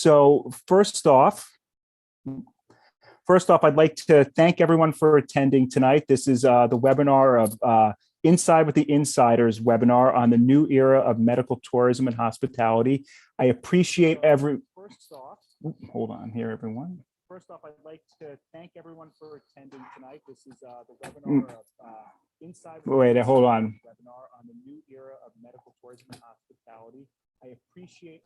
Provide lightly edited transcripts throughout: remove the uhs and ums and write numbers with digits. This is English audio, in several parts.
So first off, I'd like to thank everyone for attending tonight. This is the webinar of Inside with the Insiders webinar on the new era of medical tourism and hospitality. I appreciate hold on here, everyone. First off, I'd like to thank everyone for attending tonight. This is the webinar of Inside with the Insiders webinar on the new era of medical tourism and hospitality. I appreciate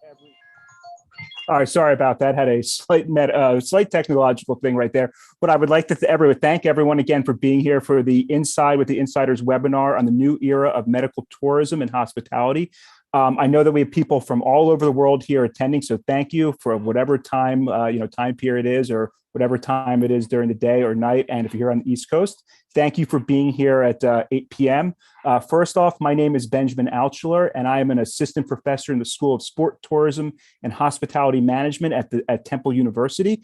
All right, sorry about that. Had a slight technological thing right there. But I would like to thank everyone again for being here for the Inside with the Insiders webinar on the new era of medical tourism and hospitality. I know that we have people from all over the world here attending, so thank you for whatever time time period is, or whatever time it is during the day or night. And if you're here on the East Coast, thank you for being here at 8 p.m. First off, my name is Benjamin Altschuler, and I am an assistant professor in the School of Sport, Tourism, and Hospitality Management at Temple University.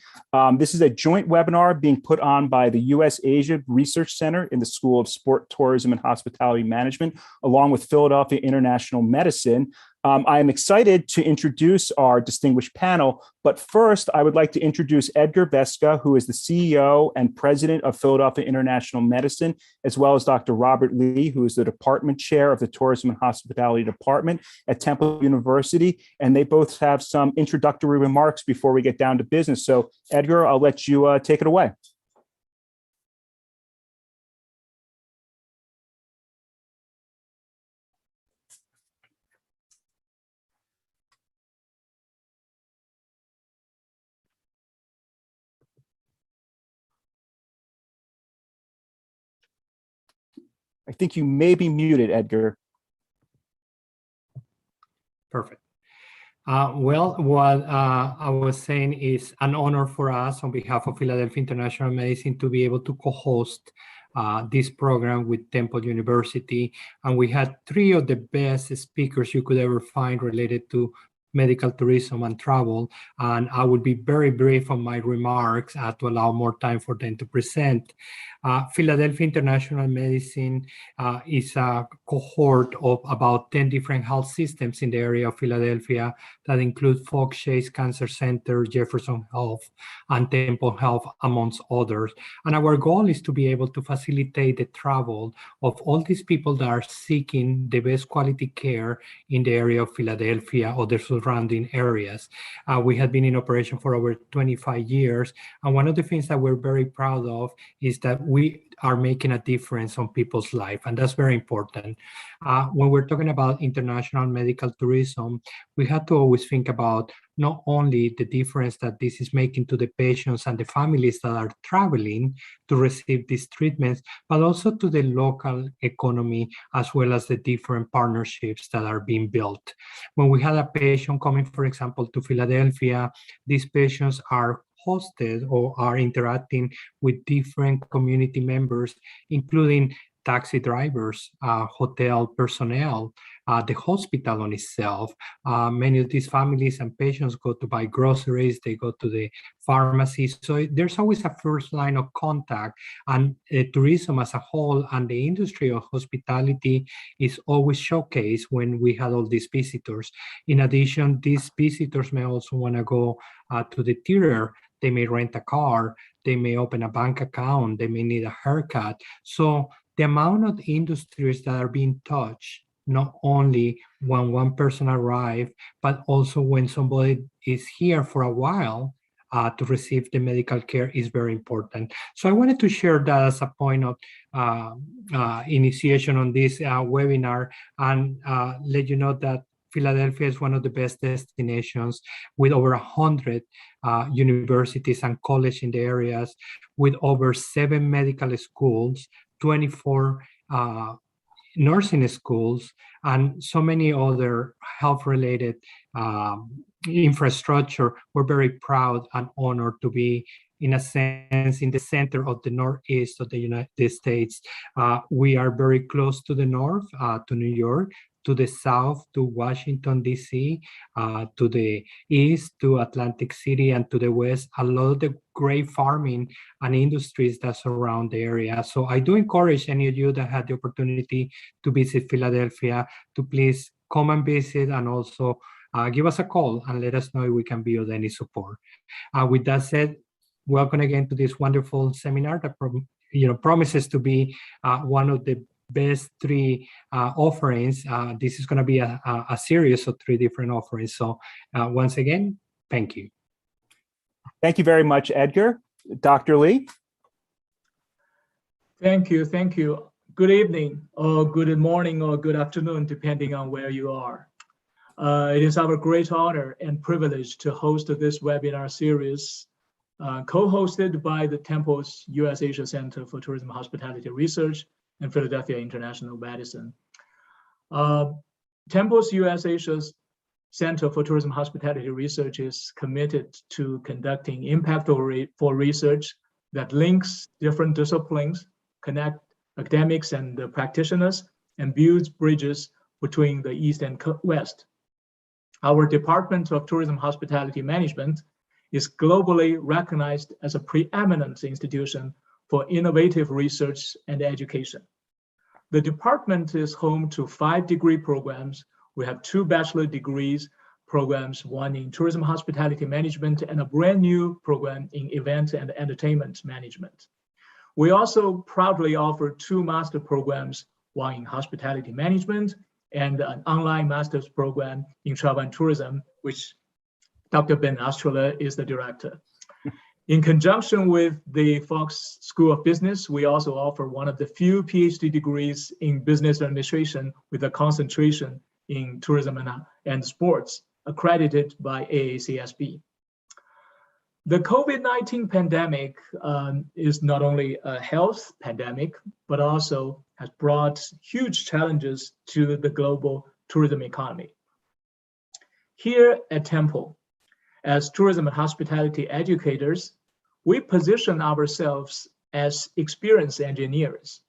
This is a joint webinar being put on by the U.S. Asia Research Center in the School of Sport, Tourism, and Hospitality Management, along with Philadelphia International Medicine. I am excited to introduce our distinguished panel, but first I would like to introduce Edgar Vesca, who is the CEO and president of Philadelphia International Medicine, as well as Dr. Robert Lee, who is the department chair of the Tourism and Hospitality Department at Temple University. And they both have some introductory remarks before we get down to business. So Edgar, I'll let you take it away. I think you may be muted, Edgar. Perfect. Well, what I was saying is an honor for us on behalf of Philadelphia International Medicine to be able to co-host this program with Temple University. And we had three of the best speakers you could ever find related to medical tourism and travel. And I will be very brief on my remarks to allow more time for them to present. Philadelphia International Medicine is a cohort of about 10 different health systems in the area of Philadelphia that include Fox Chase Cancer Center, Jefferson Health, and Temple Health, amongst others. And our goal is to be able to facilitate the travel of all these people that are seeking the best quality care in the area of Philadelphia or the surrounding areas. We have been in operation for over 25 years. And one of the things that we're very proud of is that we are making a difference on people's life, and that's very important. When we're talking about international medical tourism, we have to always think about not only the difference that this is making to the patients and the families that are traveling to receive these treatments, but also to the local economy, as well as the different partnerships that are being built. When we had a patient coming, for example, to Philadelphia, these patients are hosted or are interacting with different community members, including taxi drivers, hotel personnel, the hospital on itself. Many of these families and patients go to buy groceries, they go to the pharmacy. So there's always a first line of contact, and tourism as a whole and the industry of hospitality is always showcased when we had all these visitors. In addition, these visitors may also want to go to the theater. They may rent a car, they may open a bank account, they may need a haircut. So the amount of industries that are being touched, not only when one person arrives, but also when somebody is here for a while to receive the medical care, is very important. So I wanted to share that as a point of initiation on this webinar, and let you know that Philadelphia is one of the best destinations, with over 100 universities and colleges in the areas, with over 7 medical schools, 24 nursing schools, and so many other health-related infrastructure. We're very proud and honored to be, in a sense, in the center of the Northeast of the United States. We are very close to the north, to New York, to the south, to Washington, D.C., to the east, to Atlantic City, and to the west, a lot of the great farming and industries that surround the area. So I do encourage any of you that had the opportunity to visit Philadelphia to please come and visit, and also give us a call and let us know if we can be of any support. With that said, welcome again to this wonderful seminar that promises to be one of the best three offerings. This is going to be a series of three different offerings. So once again, thank you. Thank you very much, Edgar. Dr. Lee? Thank you. Thank you. Good evening, or good morning, or good afternoon, depending on where you are. It is our great honor and privilege to host this webinar series, co-hosted by the Temple's U.S. Asia Center for Tourism Hospitality Research and Philadelphia International Medicine. Temple's U.S. Asia Center for Tourism Hospitality Research is committed to conducting impactful research that links different disciplines, connect academics and the practitioners, and builds bridges between the East and West. Our Department of Tourism Hospitality Management is globally recognized as a preeminent institution for innovative research and education. The department is home to 5 degree programs. We have 2 bachelor degrees programs, one in tourism hospitality management and a brand new program in event and entertainment management. We also proudly offer 2 master programs, one in hospitality management and an online master's program in travel and tourism, which Dr. Ben Altschuler is the director. In conjunction with the Fox School of Business, we also offer one of the few PhD degrees in business administration with a concentration in tourism and sports, accredited by AACSB. The COVID-19 pandemic is not only a health pandemic, but also has brought huge challenges to the global tourism economy. Here at Temple, as tourism and hospitality educators, we position ourselves as experienced engineers.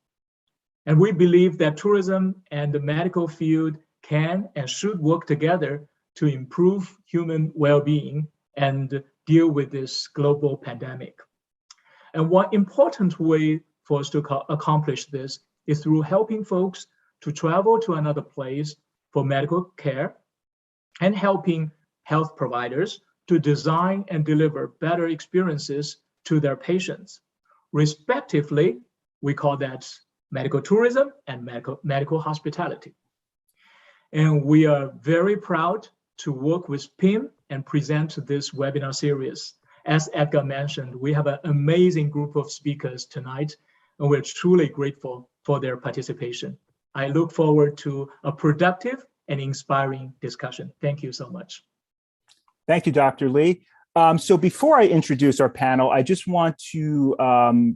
And we believe that tourism and the medical field can and should work together to improve human well-being and deal with this global pandemic. And one important way for us to accomplish this is through helping folks to travel to another place for medical care and helping health providers to design and deliver better experiences to their patients. Respectively, we call that medical tourism and medical hospitality. And we are very proud to work with PIM and present this webinar series. As Edgar mentioned, we have an amazing group of speakers tonight, and we're truly grateful for their participation. I look forward to a productive and inspiring discussion. Thank you so much. Thank you, Dr. Lee. So before I introduce our panel, I just want to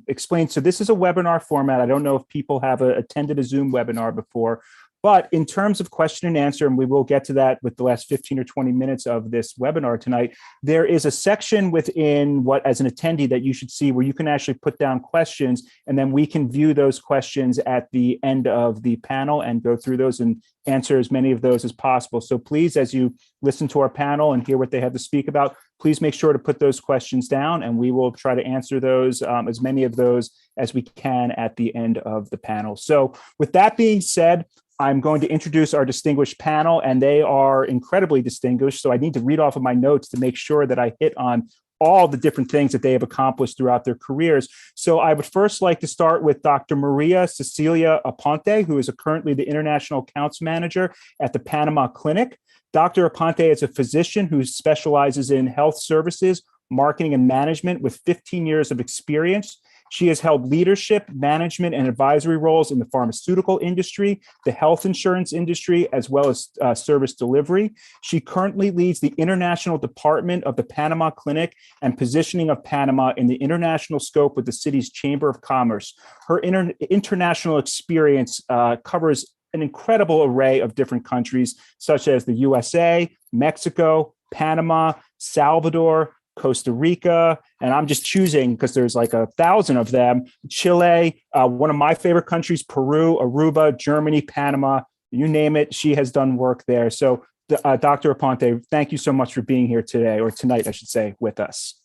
explain. So this is a webinar format. I don't know if people have attended a Zoom webinar before, but in terms of question and answer, and we will get to that with the last 15 or 20 minutes of this webinar tonight, there is a section within what, as an attendee, that you should see where you can actually put down questions, and then we can view those questions at the end of the panel and go through those and answer as many of those as possible. So please, as you listen to our panel and hear what they have to speak about, please make sure to put those questions down, and we will try to answer those, as many of those as we can at the end of the panel. So with that being said, I'm going to introduce our distinguished panel, and they are incredibly distinguished. So I need to read off of my notes to make sure that I hit on all the different things that they have accomplished throughout their careers. So I would first like to start with Dr. Maria Cecilia Aponte, who is currently the International Accounts Manager at the Panama Clinic. Dr. Aponte is a physician who specializes in health services, marketing, and management with 15 years of experience. She has held leadership, management, and advisory roles in the pharmaceutical industry, the health insurance industry, as well as service delivery. She currently leads the international department of the Panama Clinic and positioning of Panama in the international scope with the city's Chamber of Commerce. Her international experience covers an incredible array of different countries, such as the USA, Mexico, Panama, Salvador, Costa Rica, and I'm just choosing because there's like 1,000 of them, Chile, one of my favorite countries, Peru, Aruba, Germany, Panama, you name it, she has done work there. So Dr. Aponte, thank you so much for being here today, or tonight, I should say, with us.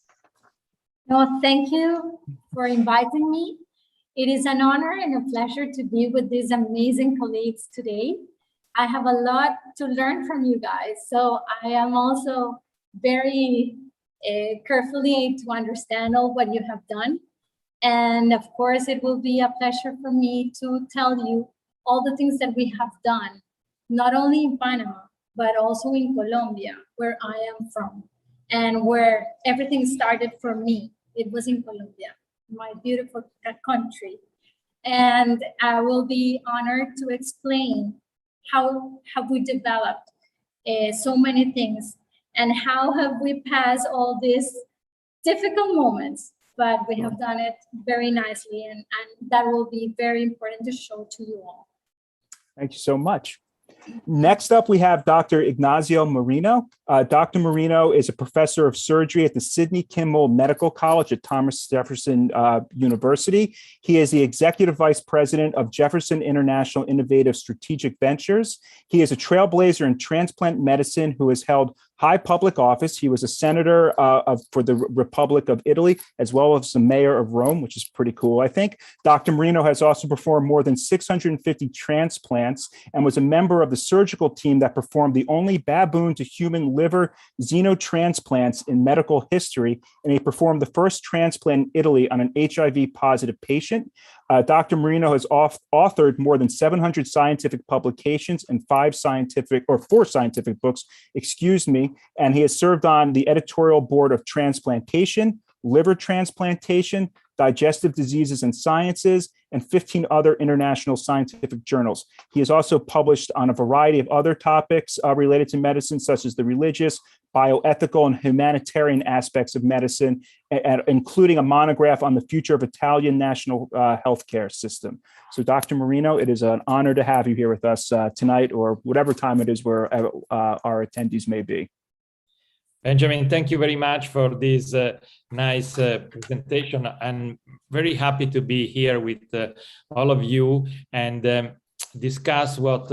No, thank you for inviting me. It is an honor and a pleasure to be with these amazing colleagues today. I have a lot to learn from you guys. So I am also very carefully to understand all what you have done. And of course, it will be a pleasure for me to tell you all the things that we have done, not only in Panama, but also in Colombia, where I am from, and where everything started for me. It was in Colombia, my beautiful country. And I will be honored to explain how have we developed so many things, and how have we passed all these difficult moments, but we have done it very nicely, and that will be very important to show to you all. Thank you so much. Next up, we have Dr. Ignacio Marino. Dr. Marino is a professor of surgery at the Sidney Kimmel Medical College at Thomas Jefferson University. He is the executive vice president of Jefferson International Innovative Strategic Ventures. He is a trailblazer in transplant medicine who has held high public office. He was a senator for the Republic of Italy, as well as the mayor of Rome, which is pretty cool, I think. Dr. Marino has also performed more than 650 transplants and was a member of the surgical team that performed the only baboon to human liver xenotransplants in medical history. And he performed the first transplant in Italy on an HIV positive patient. Dr. Marino has authored more than 700 scientific publications and 4 scientific books, and he has served on the editorial board of Transplantation, Liver Transplantation, Digestive Diseases and Sciences, and 15 other international scientific journals. He has also published on a variety of other topics related to medicine, such as the religious, bioethical, and humanitarian aspects of medicine, including a monograph on the future of Italian national healthcare system. So, Dr. Marino, it is an honor to have you here with us tonight, or whatever time it is where our attendees may be. Benjamin, thank you very much for this nice presentation. I'm very happy to be here with all of you and discuss what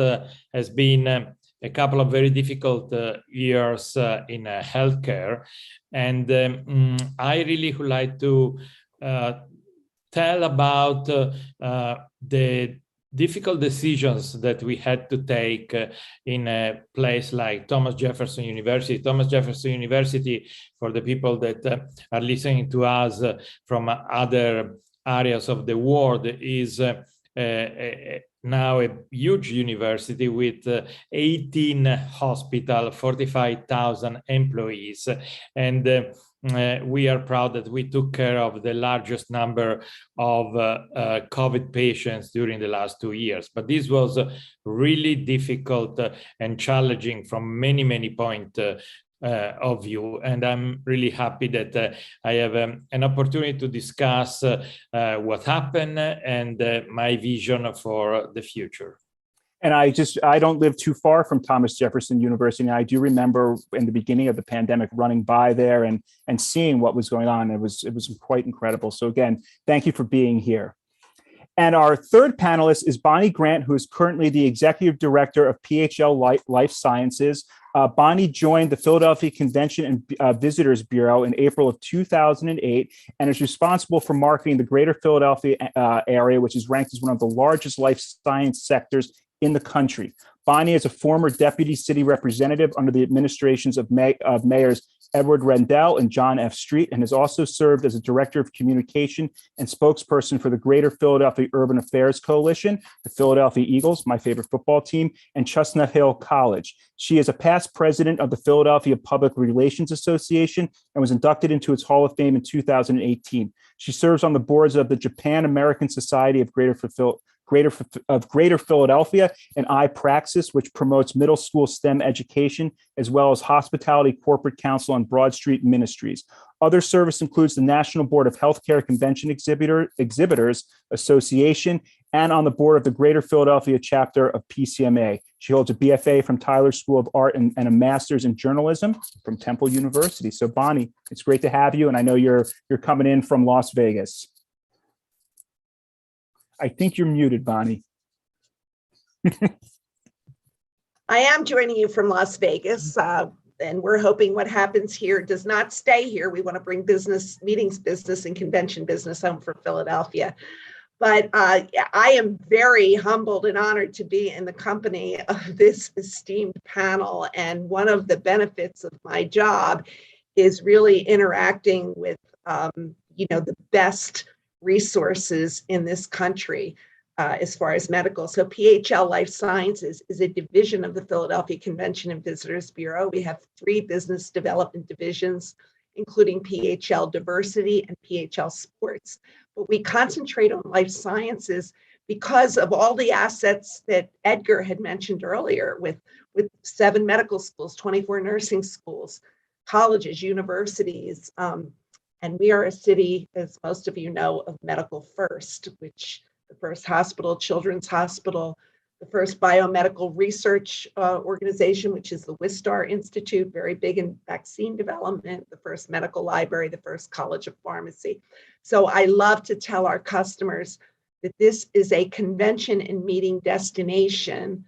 has been a couple of very difficult years in healthcare. And I really would like to tell about the difficult decisions that we had to take in a place like Thomas Jefferson University. Thomas Jefferson University, for the people that are listening to us from other areas of the world, is now a huge university with 18 hospitals, 45,000 employees. And we are proud that we took care of the largest number of COVID patients during the last 2 years. But this was really difficult and challenging from many, many points of view. And I'm really happy that I have an opportunity to discuss what happened and my vision for the future. And I don't live too far from Thomas Jefferson University. And I do remember in the beginning of the pandemic running by there and seeing what was going on. It was quite incredible. So again, thank you for being here. And our third panelist is Bonnie Grant, who is currently the executive director of PHL Life Sciences. Bonnie joined the Philadelphia Convention and Visitors Bureau in April of 2008 and is responsible for marketing the greater Philadelphia area, which is ranked as one of the largest life science sectors in the country. Bonnie is a former deputy city representative under the administrations of mayors Edward Rendell and John F. Street, and has also served as a director of communication and spokesperson for the Greater Philadelphia Urban Affairs Coalition, the Philadelphia Eagles, my favorite football team, and Chestnut Hill College. She is a past president of the Philadelphia Public Relations Association and was inducted into its Hall of Fame in 2018. She serves on the boards of the Japan American Society of Greater Philadelphia and iPraxis, which promotes middle school STEM education, as well as Hospitality Corporate Council and Broad Street Ministries. Other service includes the National Board of Healthcare Convention Exhibitors Association and on the board of the Greater Philadelphia chapter of PCMA. She holds a BFA from Tyler School of Art and a master's in journalism from Temple University. So Bonnie, it's great to have you. And I know you're coming in from Las Vegas. I think you're muted, Bonnie. I am joining you from Las Vegas, and we're hoping what happens here does not stay here. We want to bring business, meetings business, and convention business home for Philadelphia. But I am very humbled and honored to be in the company of this esteemed panel. And one of the benefits of my job is really interacting with, the best resources in this country as far as medical. So PHL Life Sciences is a division of the Philadelphia Convention and Visitors Bureau. We have 3 business development divisions, including PHL Diversity and PHL Sports. But we concentrate on life sciences because of all the assets that Edgar had mentioned earlier with 7 medical schools, 24 nursing schools, colleges, universities. And we are a city, as most of you know, of medical first, which the first hospital, Children's Hospital, the first biomedical research organization, which is the Wistar Institute, very big in vaccine development, the first medical library, the first college of pharmacy. So I love to tell our customers that this is a convention and meeting destination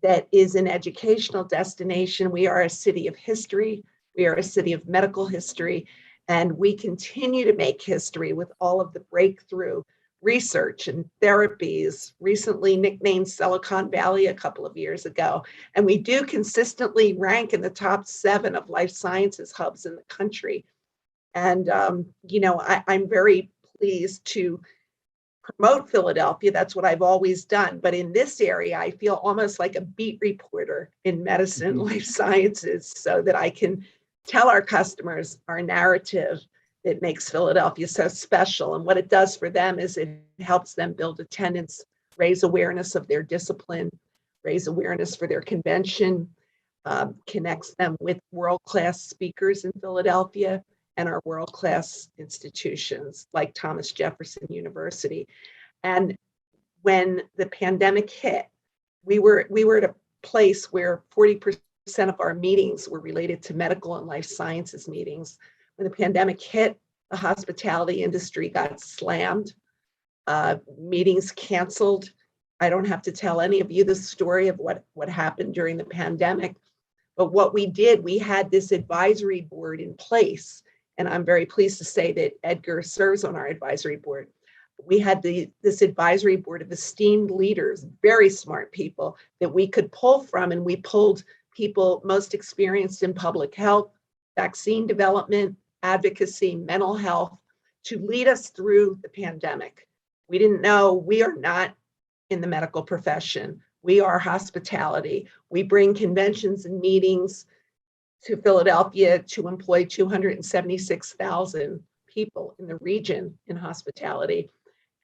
that is an educational destination. We are a city of history. We are a city of medical history, and we continue to make history with all of the breakthrough research and therapies, recently nicknamed Silicon Valley a couple of years ago. And we do consistently rank in the top 7 of life sciences hubs in the country. And, I'm very pleased to promote Philadelphia. That's what I've always done. But in this area, I feel almost like a beat reporter in medicine and life sciences, so that I can tell our customers our narrative that makes Philadelphia so special. And what it does for them is it helps them build attendance, raise awareness of their discipline, raise awareness for their convention, connects them with world-class speakers in Philadelphia and our world-class institutions like Thomas Jefferson University. And when the pandemic hit, we were at a place where 40% of our meetings were related to medical and life sciences meetings. When the pandemic hit, the hospitality industry got slammed, meetings canceled. I don't have to tell any of you the story of what happened during the pandemic. But what we did, we had this advisory board in place. And I'm very pleased to say that Edgar serves on our advisory board. We had this advisory board of esteemed leaders, very smart people that we could pull from. And we pulled people most experienced in public health, vaccine development, advocacy, mental health, to lead us through the pandemic. We didn't know, we are not in the medical profession. We are hospitality. We bring conventions and meetings to Philadelphia to employ 276,000 people in the region in hospitality.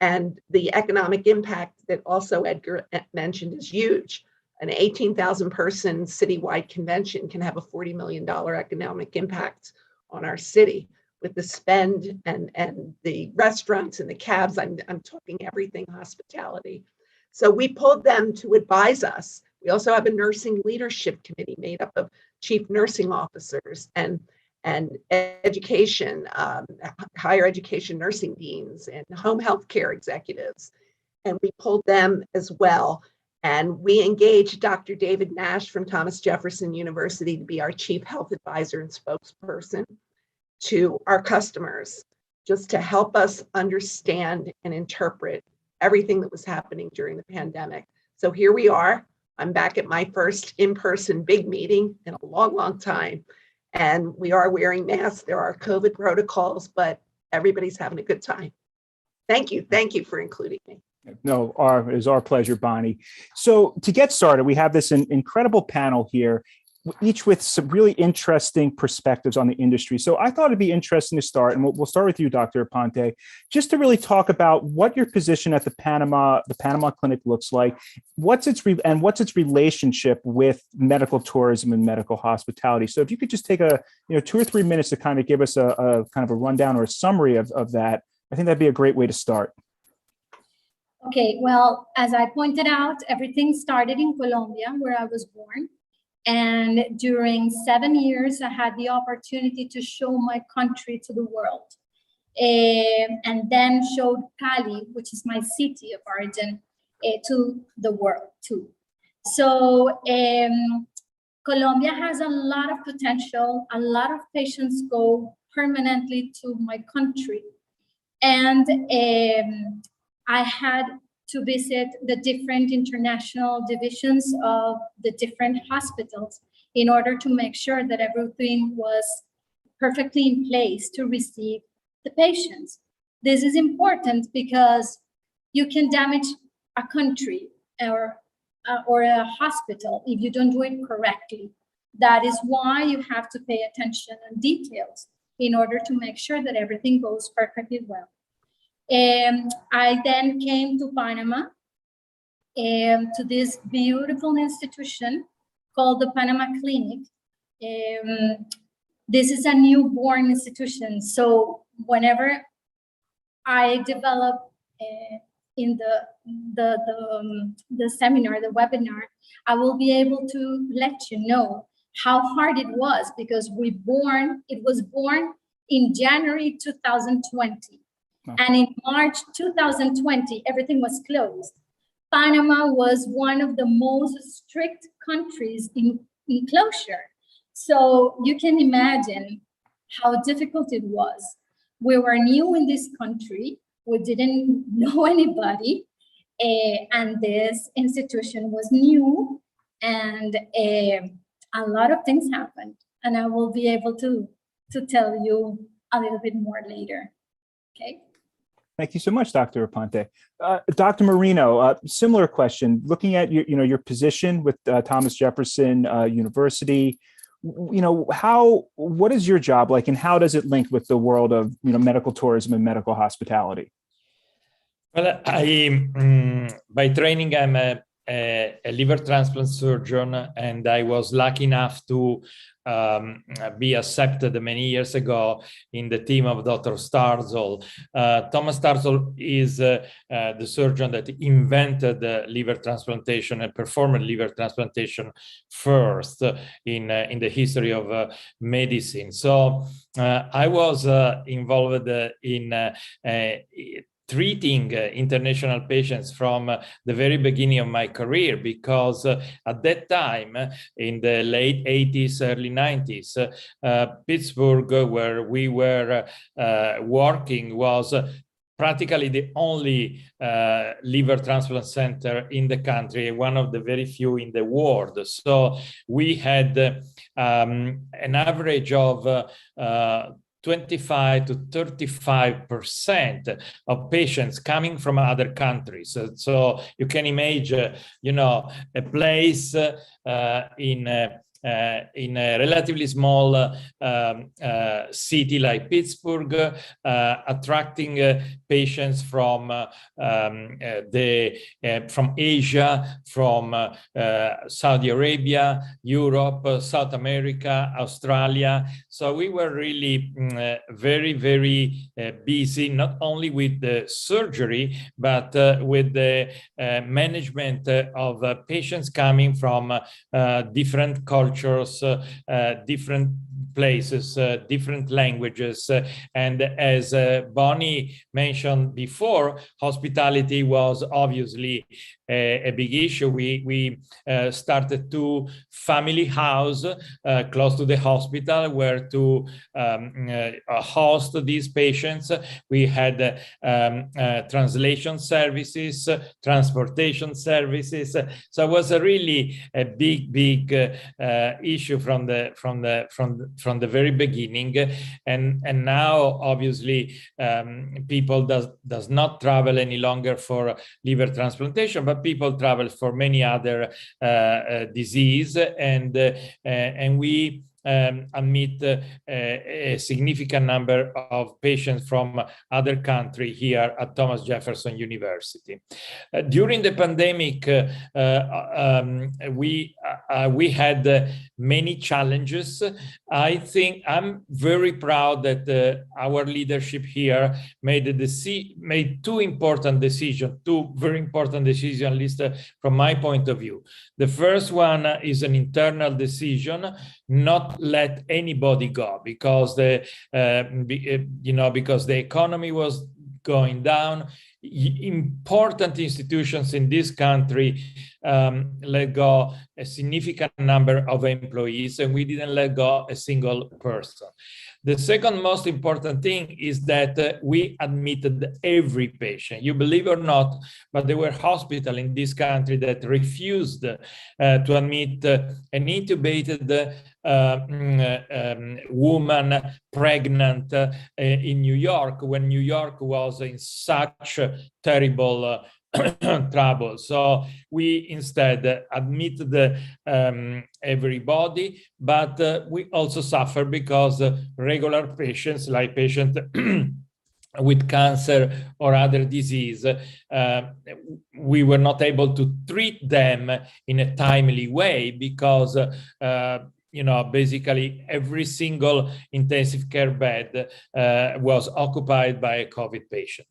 And the economic impact that also Edgar mentioned is huge. An 18,000 person citywide convention can have a $40 million economic impact on our city with the spend and the restaurants and the cabs. I'm talking everything hospitality. So we pulled them to advise us. We also have a nursing leadership committee made up of chief nursing officers and education, higher education nursing deans and home health care executives. And we pulled them as well. And we engaged Dr. David Nash from Thomas Jefferson University to be our chief health advisor and spokesperson to our customers, just to help us understand and interpret everything that was happening during the pandemic. So here we are. I'm back at my first in-person big meeting in a long, long time. And we are wearing masks. There are COVID protocols, but everybody's having a good time. Thank you. Thank you for including me. No, it is our pleasure, Bonnie. So to get started, we have this incredible panel here, each with some really interesting perspectives on the industry. So I thought it'd be interesting to start, and we'll start with you, Dr. Aponte, just to really talk about what your position at the Panama Clinic looks like, what's its relationship with medical tourism and medical hospitality. So if you could just take 2 or 3 minutes to kind of give us a kind of a rundown or a summary of that, I think that'd be a great way to start. Okay, well, as I pointed out, everything started in Colombia, where I was born. And during 7 years, I had the opportunity to show my country to the world. And then showed Cali, which is my city of origin, to the world too. So Colombia has a lot of potential. A lot of patients go permanently to my country. And I had to visit the different international divisions of the different hospitals in order to make sure that everything was perfectly in place to receive the patients. This is important because you can damage a country or a hospital if you don't do it correctly. That is why you have to pay attention on details in order to make sure that everything goes perfectly well. I then came to Panama, to this beautiful institution called the Panama Clinic. This is a newborn institution, so whenever I develop in the seminar, the webinar, I will be able to let you know how hard it was, because it was born in January 2020. Oh. And in March 2020, everything was closed. Panama was one of the most strict countries in closure. So you can imagine how difficult it was. We were new in this country. We didn't know anybody. And this institution was new, and a lot of things happened. And I will be able to tell you a little bit more later. Okay. Thank you so much, Dr. Aponte. Dr. Marino, similar question. Looking at your position with Thomas Jefferson University, what is your job like, and how does it link with the world of medical tourism and medical hospitality? Well, by training, I'm a liver transplant surgeon, and I was lucky enough to be accepted many years ago in the team of Dr. Starzl. Thomas Starzl is the surgeon that invented liver transplantation and performed liver transplantation first in the history of medicine. So I was involved in treating international patients from the very beginning of my career, because at that time, in the late 80s, early 90s, Pittsburgh, where we were working, was practically the only liver transplant center in the country, one of the very few in the world. So we had an average of 25 to 35% of patients coming from other countries. So you can imagine, a place in a relatively small city like Pittsburgh, attracting patients from Asia, from Saudi Arabia, Europe, South America, Australia. So we were really very, very busy, not only with the surgery, but with the management of patients coming from different cultures, different places, different languages. And as Bonnie mentioned before, hospitality was obviously a big issue. We started two family house close to the hospital where to host these patients. We had translation services, transportation services. So it was a really a big issue from the very beginning. And now obviously people does not travel any longer for liver transplantation, but people travel for many other disease, and we admit a significant number of patients from other countries here at Thomas Jefferson University. During the pandemic, we had many challenges. I think I'm very proud that our leadership here made two very important decisions, at least from my point of view. The first one is an internal decision, not let anybody go, because the economy was going down. Important institutions in this country let go a significant number of employees, and we didn't let go a single person. The second most important thing is that we admitted every patient. You believe it or not, but there were hospitals in this country that refused to admit an intubated woman pregnant in New York, when New York was in such terrible trouble. So we instead admitted everybody, but we also suffer because regular patients, like patients with cancer or other disease, we were not able to treat them in a timely way because basically every single intensive care bed was occupied by a COVID patient.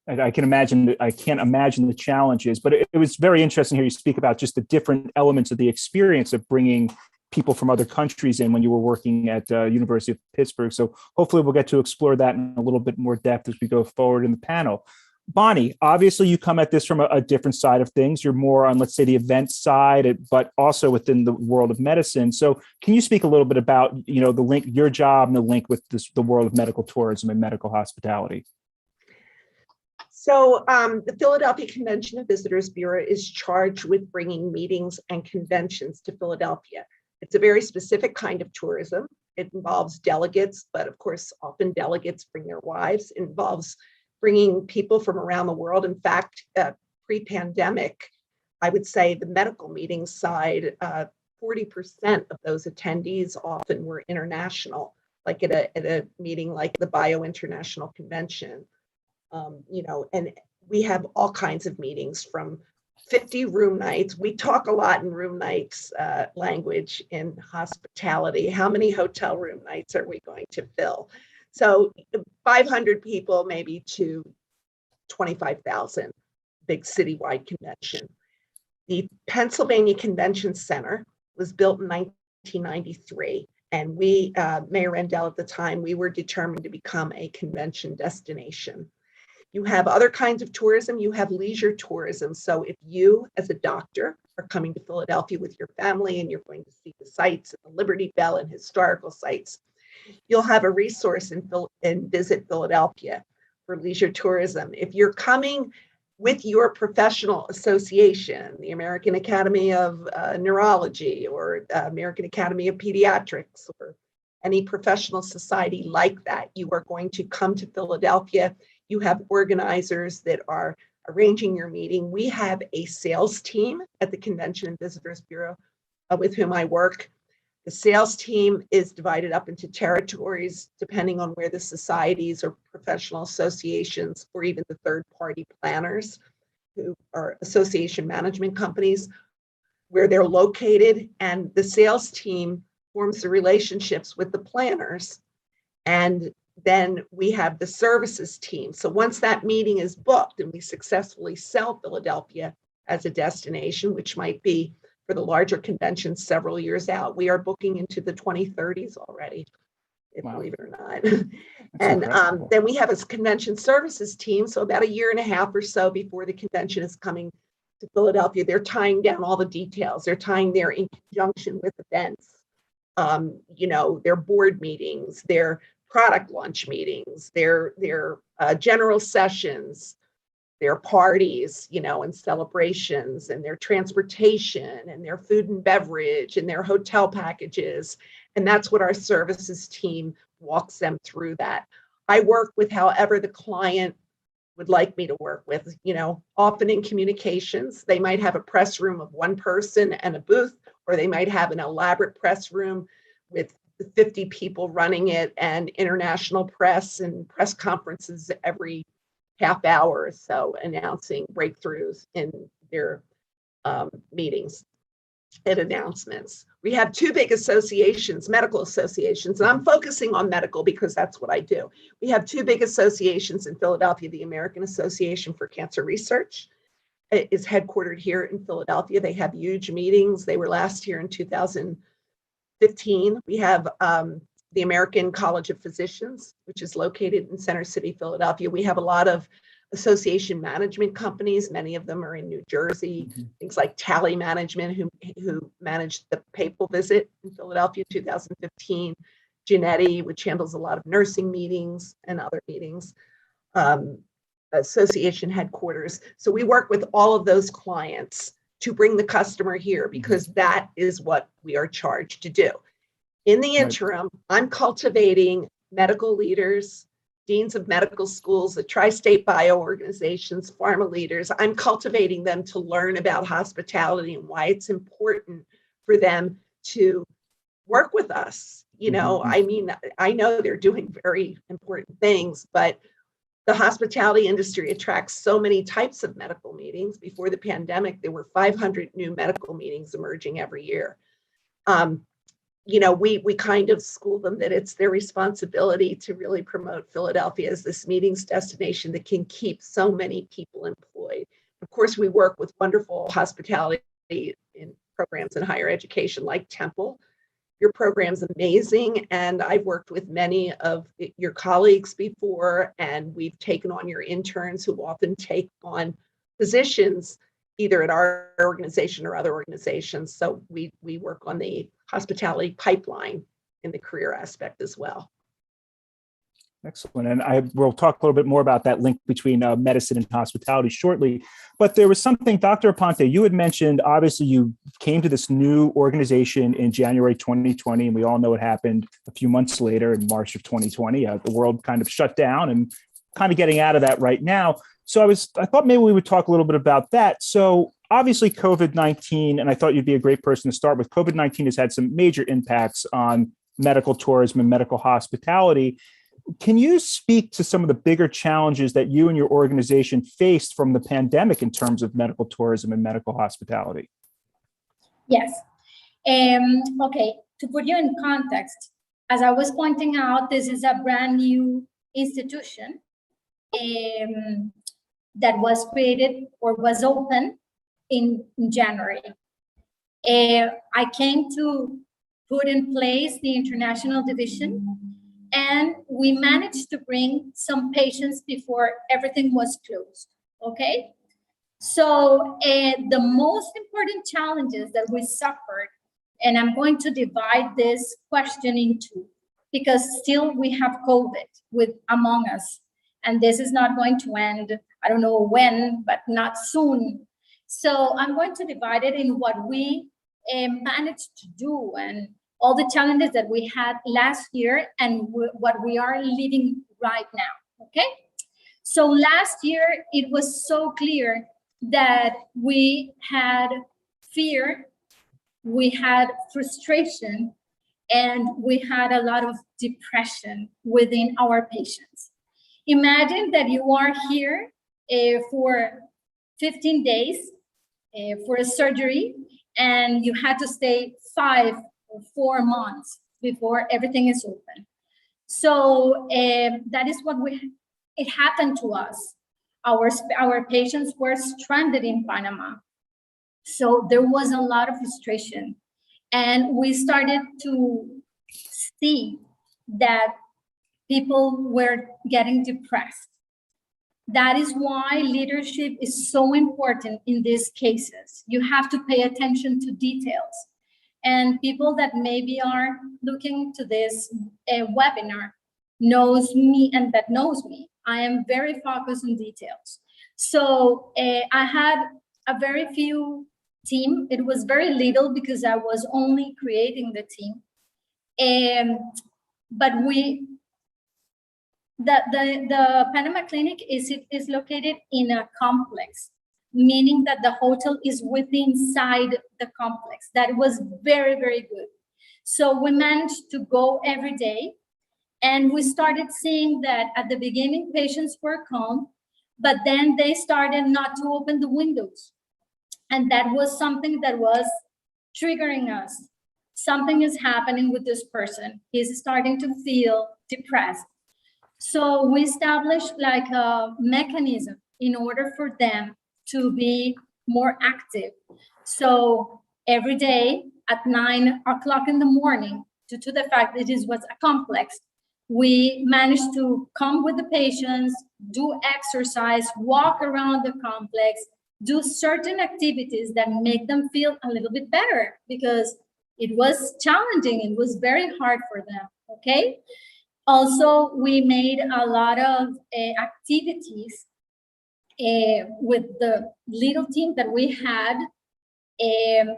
I can't imagine the challenges, but it was very interesting to hear you speak about just the different elements of the experience of bringing people from other countries in when you were working at University of Pittsburgh. So hopefully we'll get to explore that in a little bit more depth as we go forward in the panel. Bonnie, obviously you come at this from a different side of things. You're more on, let's say, the event side, but also within the world of medicine. So can you speak a little bit about, the link, your job and the link with the world of medical tourism and medical hospitality? So the Philadelphia Convention and Visitors Bureau is charged with bringing meetings and conventions to Philadelphia. It's a very specific kind of tourism. It involves delegates, but of course, often delegates bring their wives. It involves bringing people from around the world. In fact, pre-pandemic, I would say the medical meeting side, 40% of those attendees often were international, like at a meeting like the Bio International Convention. And we have all kinds of meetings, from 50 room nights. We talk a lot in room nights language in hospitality. How many hotel room nights are we going to fill? So 500 people, maybe to 25,000, big citywide convention. The Pennsylvania Convention Center was built in 1993. And we, Mayor Rendell at the time, we were determined to become a convention destination. You have other kinds of tourism. You have leisure tourism. So if you, as a doctor, are coming to Philadelphia with your family and you're going to see the sites, the Liberty Bell and historical sites, you'll have a resource in Visit Philadelphia for leisure tourism. If you're coming with your professional association, the American Academy of Neurology or American Academy of Pediatrics, or any professional society like that, you are going to come to Philadelphia. You have organizers that are arranging your meeting. We have a sales team at the Convention and Visitors Bureau with whom I work. The sales team is divided up into territories depending on where the societies or professional associations or even the third-party planners, who are association management companies, where they're located. And the sales team forms the relationships with the planners. And then we have the services team. So once that meeting is booked and we successfully sell Philadelphia as a destination, which might be for the larger conventions several years out, we are booking into the 2030s already, believe it or not. And then we have a convention services team. So about a year and a half or so before the convention is coming to Philadelphia, they're tying down all the details. They're tying there in conjunction with events, their board meetings, their product launch meetings, their general sessions, their parties, and celebrations, and their transportation, and their food and beverage, and their hotel packages. And that's what our services team walks them through that. I work with however the client would like me to work with, often in communications. They might have a press room of one person and a booth, or they might have an elaborate press room with 50 people running it and international press and press conferences every half hour or so, announcing breakthroughs in their meetings and announcements. We have two big associations, medical associations, and I'm focusing on medical because that's what I do. We have two big associations in Philadelphia. The American Association for Cancer Research is headquartered here in Philadelphia. They have huge meetings. They were last here in 2015. We have the American College of Physicians, which is located in Center City, Philadelphia. We have a lot of association management companies. Many of them are in New Jersey, things like Tally Management, who managed the papal visit in Philadelphia in 2015. Genetti, which handles a lot of nursing meetings and other meetings, association headquarters. So we work with all of those clients to bring the customer here because that is what we are charged to do. In the interim, I'm cultivating medical leaders, deans of medical schools, the tri-state bio organizations, pharma leaders. I'm cultivating them to learn about hospitality and why it's important for them to work with us. You know, I mean, I know they're doing very important things, but the hospitality industry attracts so many types of medical meetings. Before the pandemic, there were 500 new medical meetings emerging every year. You know, we kind of school them that it's their responsibility to really promote Philadelphia as this meetings destination that can keep so many people employed. Of course, we work with wonderful hospitality in programs in higher education like Temple. Your program's amazing, and I've worked with many of your colleagues before, and we've taken on your interns who often take on positions either at our organization or other organizations. So we work on the hospitality pipeline in the career aspect as well. Excellent. And I will talk a little bit more about that link between medicine and hospitality shortly. But there was something, Dr. Aponte, you had mentioned, obviously you came to this new organization in January 2020, and we all know what happened a few months later in March of 2020. The world kind of shut down and kind of getting out of that right now. So I thought maybe we would talk a little bit about that. So obviously COVID-19, and I thought you'd be a great person to start with, COVID-19 has had some major impacts on medical tourism and medical hospitality. Can you speak to some of the bigger challenges that you and your organization faced from the pandemic in terms of medical tourism and medical hospitality? Yes. Okay, to put you in context, as I was pointing out, this is a brand new institution that was created or was open in January. I came to put in place the international division, and we managed to bring some patients before everything was closed, okay? So the most important challenges that we suffered, and I'm going to divide this question in two, because still we have COVID among us, and this is not going to end, I don't know when, but not soon. So I'm going to divide it in what we managed to do and all the challenges that we had last year and what we are living right now, okay? So last year, it was so clear that we had fear, we had frustration, and we had a lot of depression within our patients. Imagine that you are here for 15 days for a surgery, and you had to stay 5 or 4 months before everything is open. So that is what it happened to us. Our patients were stranded in Panama. So there was a lot of frustration. And we started to see that people were getting depressed. That is why leadership is so important in these cases. You have to pay attention to details. And people that maybe are looking to this webinar knows me, and that knows me. I am very focused on details. So I had a very few team. It was very little because I was only creating the team. But the Panama Clinic is located in a complex, meaning that the hotel is inside the complex. That was very, very good. So we managed to go every day, and we started seeing that at the beginning, patients were calm, but then they started not to open the windows. And that was something that was triggering us. Something is happening with this person. He's starting to feel depressed. So we established like a mechanism in order for them to be more active. So every day at 9 o'clock in the morning, due to the fact that it was a complex, we managed to come with the patients, do exercise, walk around the complex, do certain activities that make them feel a little bit better, because It was challenging. It was very hard for them, okay? Also, we made a lot of activities with the little team that we had,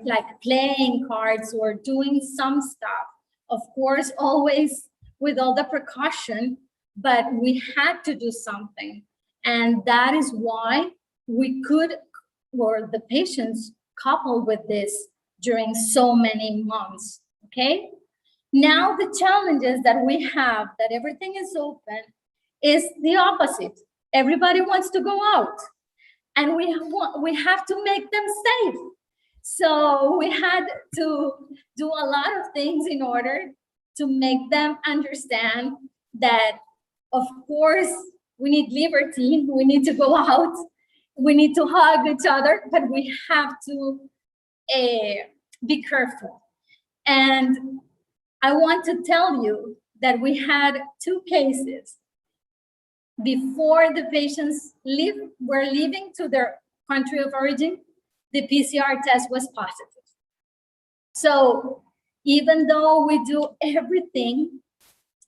like playing cards or doing some stuff. Of course, always with all the precaution, but we had to do something. And that is why we could, or the patients coupled with this during so many months, okay? Now the challenges that we have, that everything is open, is the opposite. Everybody wants to go out, and we have to make them safe. So we had to do a lot of things in order to make them understand that, of course, we need liberty, we need to go out, we need to hug each other, but we have to be careful. And I want to tell you that we had 2 cases before the patients were leaving to their country of origin. The PCR test was positive. So even though we do everything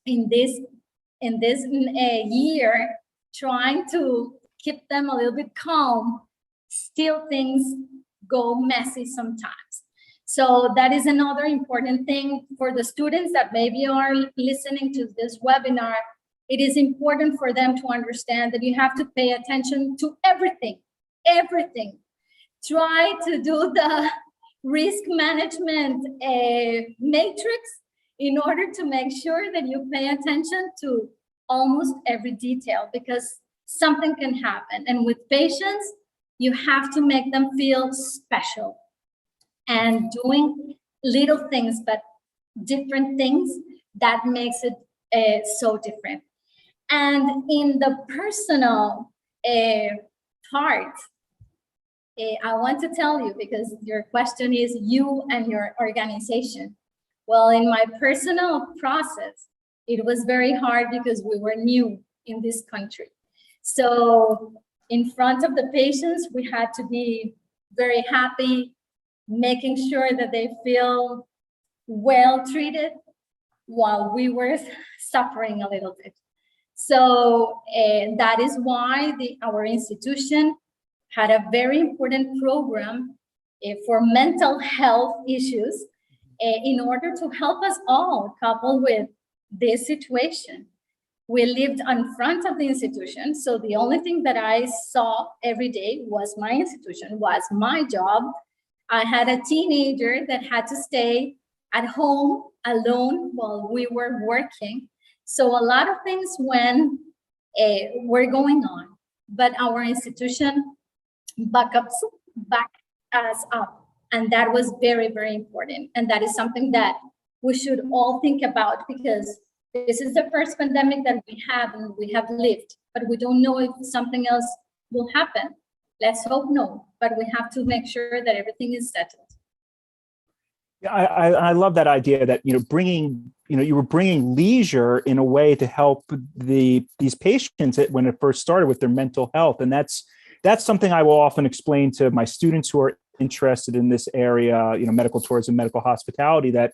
in this year, trying to keep them a little bit calm, still things go messy sometimes. So that is another important thing for the students that maybe are listening to this webinar. It is important for them to understand that you have to pay attention to everything. Try to do the risk management matrix in order to make sure that you pay attention to almost every detail, because something can happen. And with patients, you have to make them feel special. And doing little things, but different things, that makes it so different. And in the personal part, I want to tell you, because your question is you and your organization. Well, in my personal process, it was very hard because we were new in this country. So in front of the patients, we had to be very happy, making sure that they feel well treated while we were suffering a little bit. So that is why our institution had a very important program for mental health issues in order to help us all couple with this situation. We lived in front of the institution, so the only thing that I saw every day was my institution, was my job. I had a teenager that had to stay at home alone while we were working. So a lot of things were going on, but our institution backed us up. And that was very, very important. And that is something that we should all think about, because this is the first pandemic that we have and we have lived, but we don't know if something else will happen. Let's hope no, but we have to make sure that everything is settled. Yeah, I love that idea that, you were bringing leisure in a way to help these patients when it first started with their mental health. And that's something I will often explain to my students who are interested in this area, medical tourism, medical hospitality, that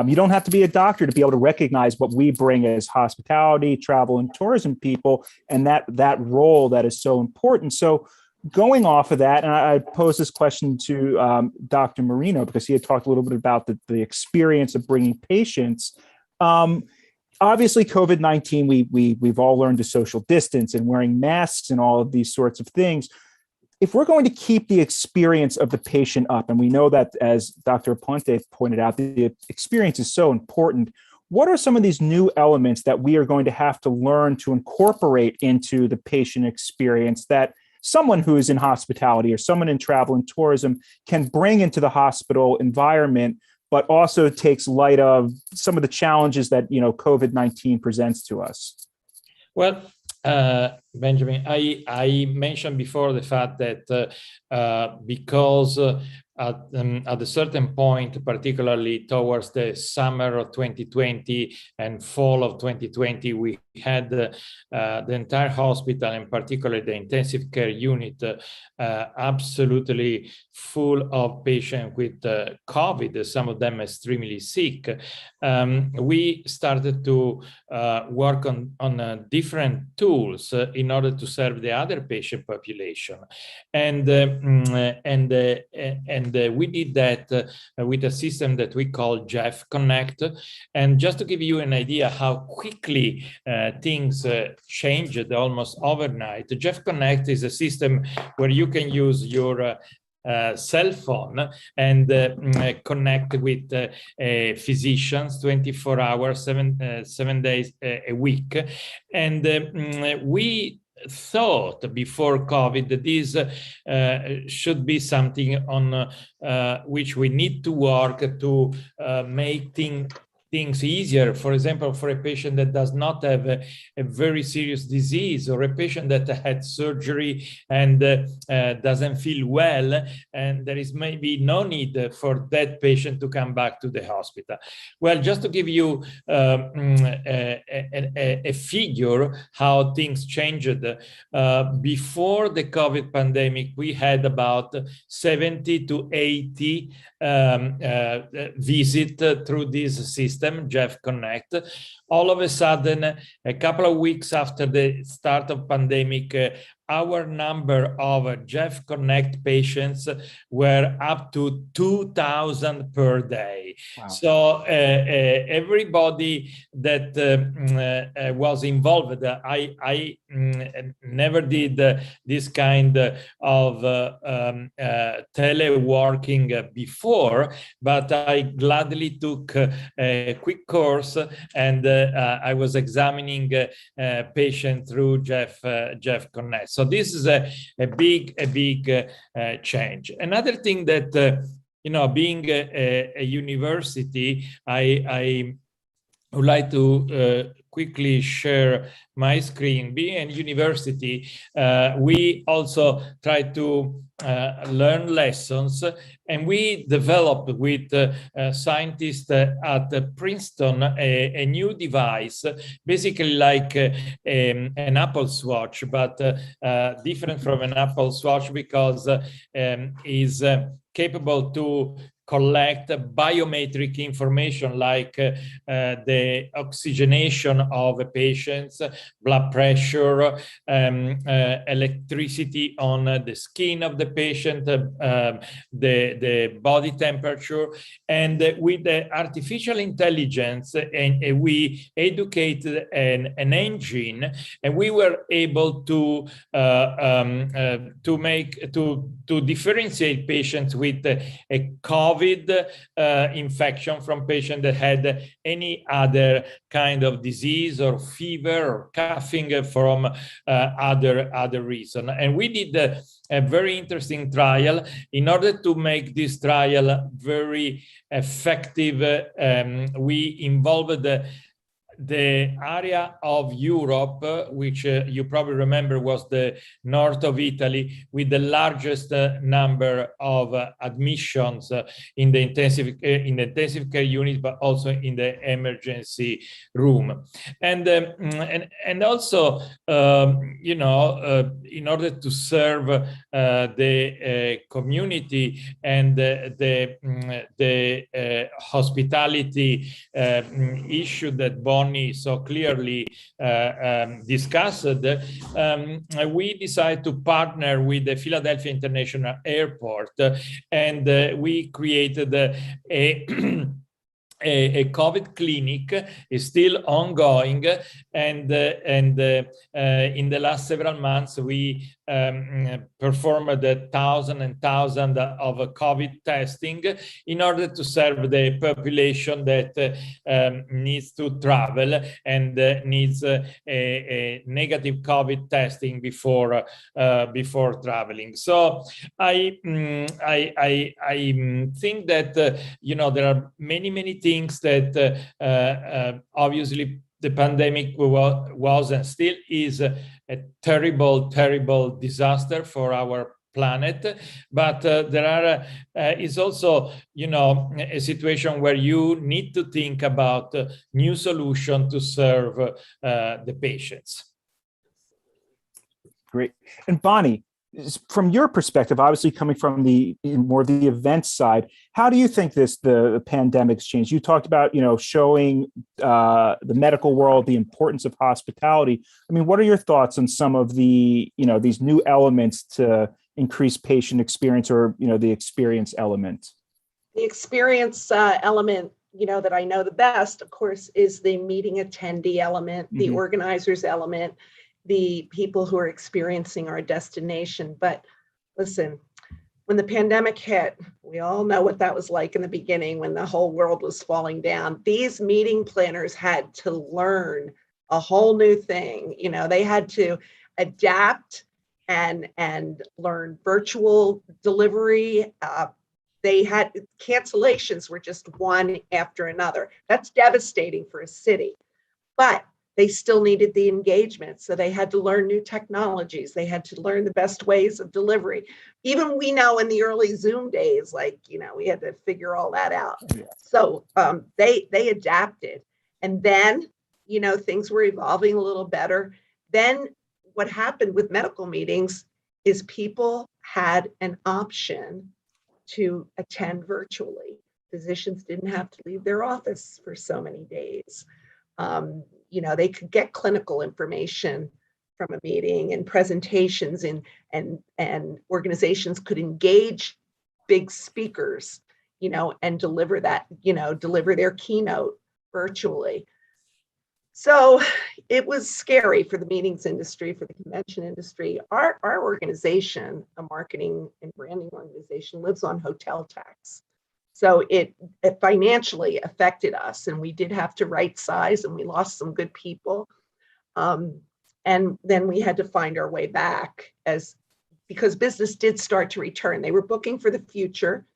you don't have to be a doctor to be able to recognize what we bring as hospitality, travel, and tourism people, and that role that is so important. So going off of that, and I posed this question to Dr. Marino, because he had talked a little bit about the experience of bringing patients. Obviously, COVID-19, we've all learned to social distance and wearing masks and all of these sorts of things. If we're going to keep the experience of the patient up, and we know that, as Dr. Aponte pointed out, the experience is so important, what are some of these new elements that we are going to have to learn to incorporate into the patient experience that someone who is in hospitality or someone in travel and tourism can bring into the hospital environment, but also takes light of some of the challenges that COVID-19 presents to us? Well, Benjamin, I mentioned before the fact that because at a certain point, particularly towards the summer of 2020 and fall of 2020, we had the entire hospital, and particularly the intensive care unit, absolutely full of patients with COVID, some of them extremely sick. We started to work on different tools in order to serve the other patient population, and we did that with a system that we call Jeff Connect. And just to give you an idea how quickly things changed almost overnight, Jeff Connect is a system where you can use your cell phone and connect with physicians 24 hours, 7 days a week. And we thought before COVID that this should be something on which we need to work to make things easier. For example, for a patient that does not have a very serious disease, or a patient that had surgery and doesn't feel well, and there is maybe no need for that patient to come back to the hospital. Well, just to give you a figure how things changed, before the COVID pandemic, we had about 70 to 80 visits through this system, Jeff Connect. All of a sudden, a couple of weeks after the start of pandemic, our number of Jeff Connect patients were up to 2,000 per day. Wow. So everybody that was involved, I never did this kind of teleworking before, but I gladly took a quick course, and I was examining patients through Jeff Connect. So this is a big change. Another thing that being a university, I would like to quickly share my screen. Being a university, we also try to learn lessons, and we developed with scientists at Princeton a new device, basically like an Apple Watch, but different from an Apple Watch because is capable to collect biometric information like the oxygenation of a patient's blood pressure, electricity on the skin of the patient, the body temperature, and with the artificial intelligence, and we educated an engine, and we were able to differentiate patients with a COVID infection from patients that had any other kind of disease or fever or coughing from other reason. And we did a very interesting trial. In order to make this trial very effective, we involved the area of Europe, which you probably remember was the north of Italy, with the largest number of admissions in the intensive care unit, but also in the emergency room. And also, in order to serve the community and the hospitality issue that Bonnie so clearly discussed, we decided to partner with the Philadelphia International Airport, and we created a COVID clinic. Is still ongoing, and in the last several months we performed thousands and thousands of COVID testing in order to serve the population that needs to travel and needs a negative COVID testing before traveling. So I think that there are many things that obviously the pandemic was and still is a terrible disaster for our planet, but there is also, you know, a situation where you need to think about new solution to serve the patients. Great. And Bonnie, from your perspective, obviously coming from the more the event side, how do you think the pandemic's changed? You talked about, you know, showing the medical world the importance of hospitality. I mean, what are your thoughts on some of the, you know, these new elements to increase patient experience, or, you know, the experience element? The experience element, you know, that I know the best, of course, is the meeting attendee element, the organizers element, the people who are experiencing our destination. But listen, when the pandemic hit, we all know what that was like in the beginning when the whole world was falling down. These meeting planners had to learn a whole new thing. You know, they had to adapt and learn virtual delivery. They had cancellations were just one after another. That's devastating for a city. But they still needed the engagement. So they had to learn new technologies. They had to learn the best ways of delivery. Even we know in the early Zoom days, like, you know, we had to figure all that out. So they adapted. And then, you know, things were evolving a little better. Then what happened with medical meetings is people had an option to attend virtually. Physicians didn't have to leave their office for so many days. You know, they could get clinical information from a meeting and presentations, and organizations could engage big speakers, you know, and deliver that, you know, deliver their keynote virtually. So it was scary for the meetings industry, for the convention industry. Our organization, a marketing and branding organization, lives on hotel tax. So it financially affected us, and we did have to right size, and we lost some good people. And then we had to find our way back because business did start to return. They were booking for the future.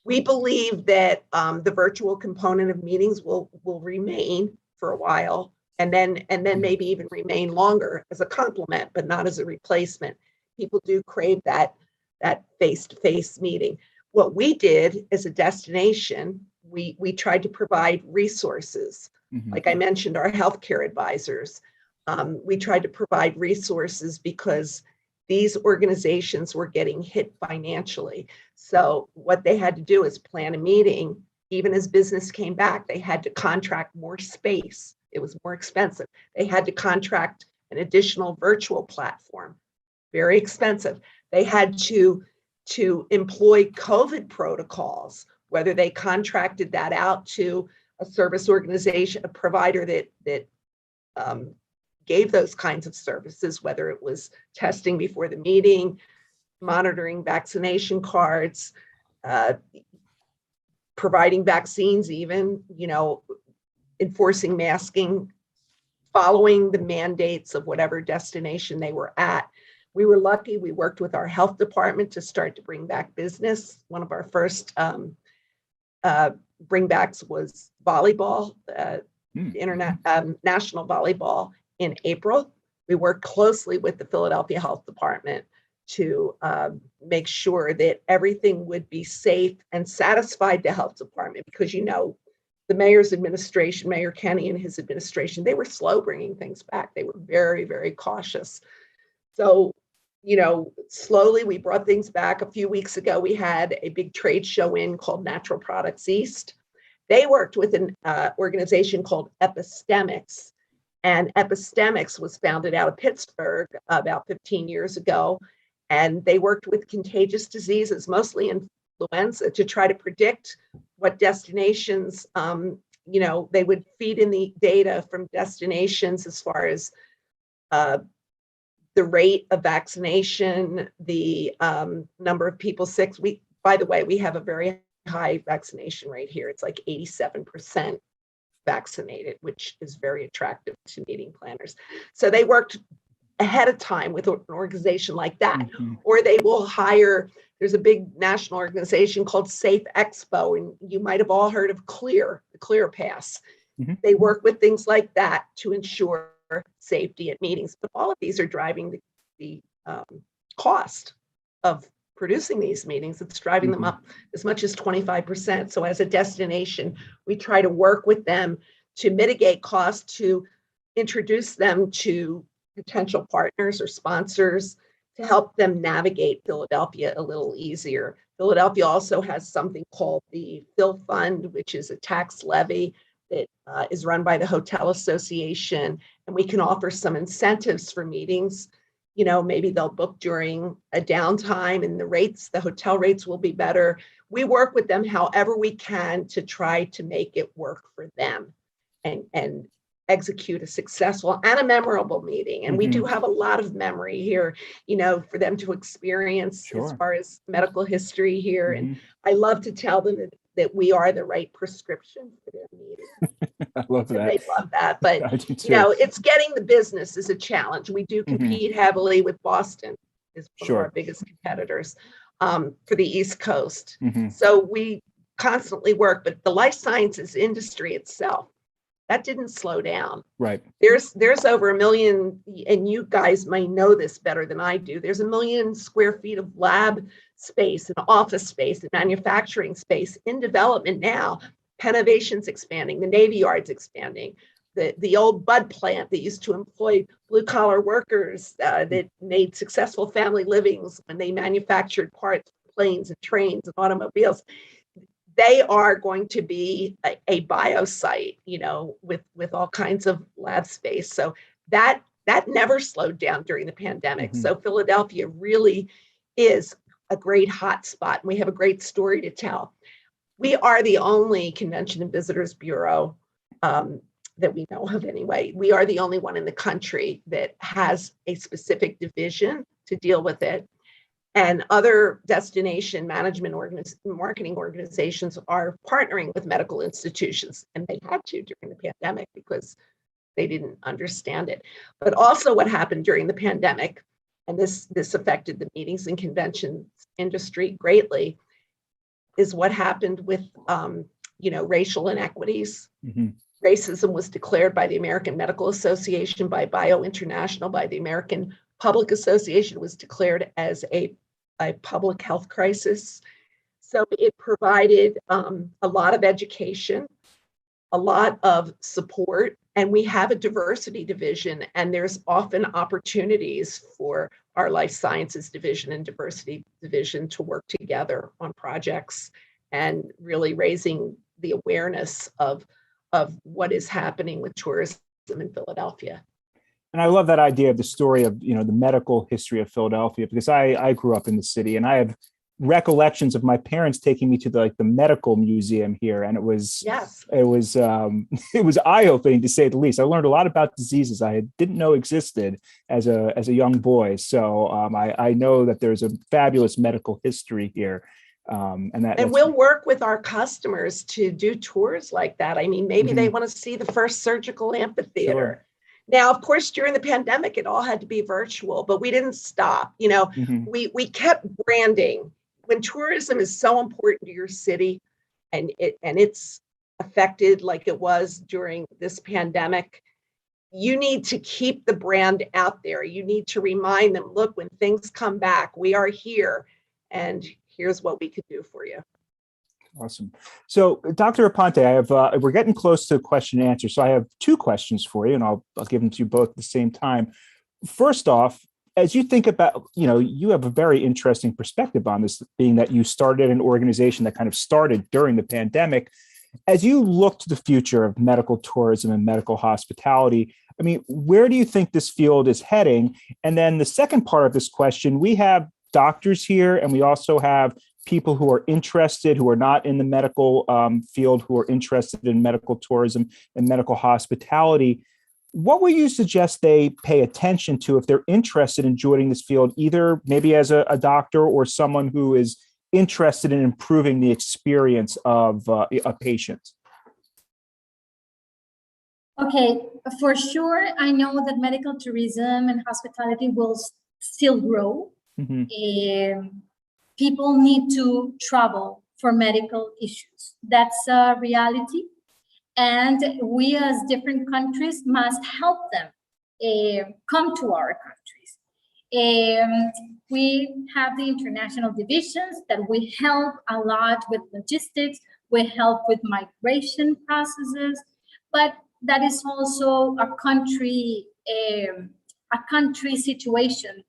We believe that the virtual component of meetings will remain for a while, and then maybe even remain longer as a complement, but not as a replacement. People do crave that face-to-face meeting. What we did as a destination, we tried to provide resources. Like I mentioned, our healthcare advisors. We tried to provide resources because these organizations were getting hit financially. So what they had to do is plan a meeting. Even as business came back, they had to contract more space. It was more expensive. They had to contract an additional virtual platform, very expensive. They had to employ COVID protocols, whether they contracted that out to a service organization, a provider that gave those kinds of services, whether it was testing before the meeting, monitoring vaccination cards, providing vaccines, even, you know, enforcing masking, following the mandates of whatever destination they were at. We were lucky. We worked with our health department to start to bring back business. One of our first bringbacks was volleyball, national volleyball in April. We worked closely with the Philadelphia Health Department to make sure that everything would be safe, and satisfied the health department, because, you know, the mayor's administration, Mayor Kenny and his administration, they were slow bringing things back. They were very, very cautious. So, you know, slowly we brought things back. A few weeks ago, we had a big trade show called Natural Products East. They worked with an organization called Epistemics, and Epistemics was founded out of Pittsburgh about 15 years ago. And they worked with contagious diseases, mostly influenza, to try to predict what destinations, you know, they would feed in the data from destinations as far as the rate of vaccination, the number of people sick. By the way, we have a very high vaccination rate here. It's like 87% vaccinated, which is very attractive to meeting planners. So they worked ahead of time with an organization like that, or they will hire. There's a big national organization called Safe Expo, and you might have all heard of the Clear Pass. They work with things like that to ensure safety at meetings. But all of these are driving the cost of producing these meetings. It's driving them up as much as 25%. So as a destination, we try to work with them to mitigate costs, to introduce them to potential partners or sponsors, to help them navigate Philadelphia a little easier. Philadelphia also has something called the Phil Fund, which is a tax levy that is run by the Hotel Association, and we can offer some incentives for meetings. You know, maybe they'll book during a downtime and the hotel rates will be better. We work with them however we can to try to make it work for them and execute a successful and a memorable meeting. And we do have a lot of memory here, you know, for them to experience as far as medical history here. And I love to tell them that we are the right prescription for their meeting. I love that. They love that. But, you know, it's getting the business is a challenge. We do compete heavily with Boston, is one of our biggest competitors for the East Coast. So we constantly work, but the life sciences industry itself, that didn't slow down. Right. There's over 1 million, and you guys may know this better than I do. There's 1 million square feet of lab space and office space and manufacturing space in development now. Pennovation's expanding, the Navy Yard's expanding. The old Bud plant that used to employ blue collar workers that made successful family livings when they manufactured parts for planes and trains and automobiles. They are going to be a bio site, you know, with all kinds of lab space. So that never slowed down during the pandemic. So Philadelphia really is a great hot spot. And we have a great story to tell. We are the only Convention and Visitors Bureau that we know of anyway. We are the only one in the country that has a specific division to deal with it. And other destination management marketing organizations are partnering with medical institutions, and they had to during the pandemic because they didn't understand it. But also what happened during the pandemic, and this affected the meetings and conventions industry greatly, is what happened with racial inequities. Racism was declared by the American Medical Association, by Bio International, by the American Public Association. Was declared as a public health crisis. So it provided a lot of education, a lot of support, and we have a diversity division, and there's often opportunities for our life sciences division and diversity division to work together on projects and really raising the awareness of what is happening with tourism in Philadelphia. And I love that idea of the story of, you know, the medical history of Philadelphia, because I grew up in the city and I have recollections of my parents taking me to the medical museum here. And it was eye-opening, to say the least. I learned a lot about diseases I didn't know existed as a young boy. So I know that there's a fabulous medical history here. And we'll work with our customers to do tours like that. I mean, maybe they want to see the first surgical amphitheater. Sure. Now, of course, during the pandemic, it all had to be virtual, but we didn't stop. You know, we kept branding. When tourism is so important to your city, and it's affected like it was during this pandemic, you need to keep the brand out there. You need to remind them, look, when things come back, we are here, and here's what we could do for you. Awesome. So, Dr. Aponte, we're getting close to question and answer. So I have 2 questions for you, and I'll give them to you both at the same time. First off, as you think about, you have a very interesting perspective on this, being that you started an organization that kind of started during the pandemic. As you look to the future of medical tourism and medical hospitality, I mean, where do you think this field is heading? And then the second part of this question, we have doctors here, and we also have people who are interested, who are not in the medical field, who are interested in medical tourism and medical hospitality. What would you suggest they pay attention to if they're interested in joining this field, either maybe as a doctor or someone who is interested in improving the experience of a patient? Okay, for sure, I know that medical tourism and hospitality will still grow. People need to travel for medical issues. That's a reality. And we as different countries must help them come to our countries. We have the international divisions that we help a lot with logistics. We help with migration processes, but that is also a country situation.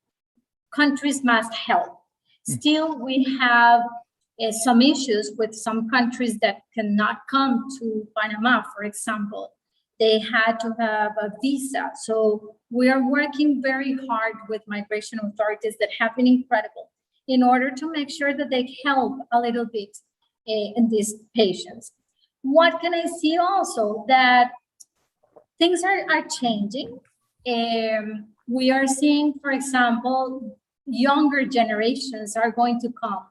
Countries must help. Still, we have some issues with some countries that cannot come to Panama, for example. They had to have a visa. So we are working very hard with migration authorities that have been incredible in order to make sure that they help a little bit in these patients. What can I see also? That things are changing. We are seeing, for example, younger generations are going to come.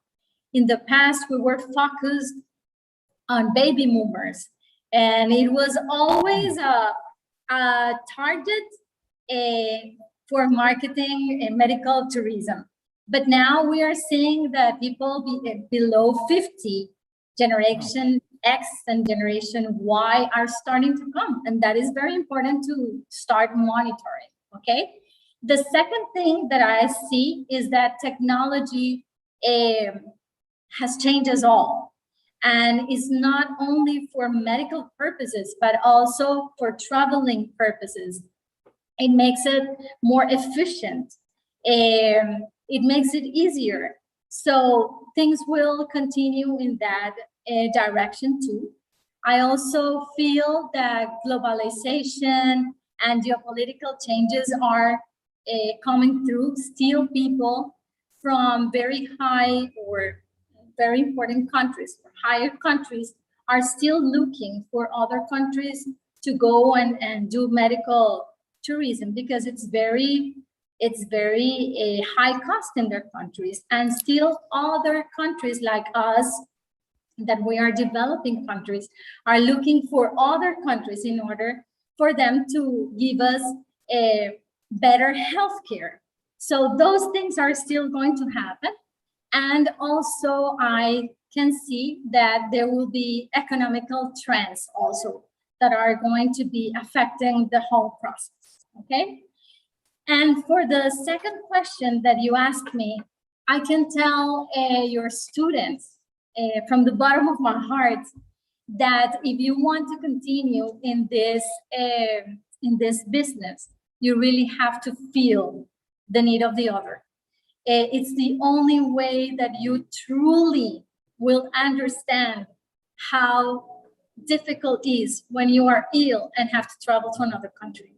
In the past, we were focused on baby boomers, and it was always a target for marketing and medical tourism. But now we are seeing that people below 50, Generation X and Generation Y, are starting to come, and that is very important to start monitoring, okay? The second thing that I see is that technology has changed us all, and is not only for medical purposes, but also for traveling purposes. It makes it more efficient. It makes it easier. So things will continue in that direction too. I also feel that globalization and geopolitical changes are coming through. Still, people from very high or very important countries, or higher countries, are still looking for other countries to go and do medical tourism, because it's very high cost in their countries. And still other countries like us, that we are developing countries, are looking for other countries in order for them to give us a better healthcare. So those things are still going to happen. And also I can see that there will be economical trends also that are going to be affecting the whole process, okay? And for the second question that you asked me, I can tell your students from the bottom of my heart that if you want to continue in this business, you really have to feel the need of the other. It's the only way that you truly will understand how difficult it is when you are ill and have to travel to another country.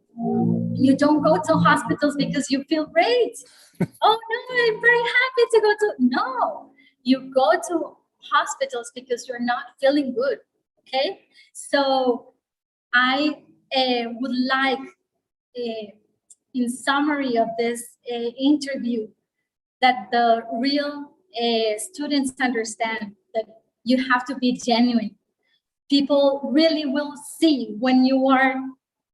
You don't go to hospitals because you feel great. Oh no, I'm very happy to go to. No, you go to hospitals because you're not feeling good. Okay, so I would like, in summary of this interview, that the real students understand that you have to be genuine. People really will see when you are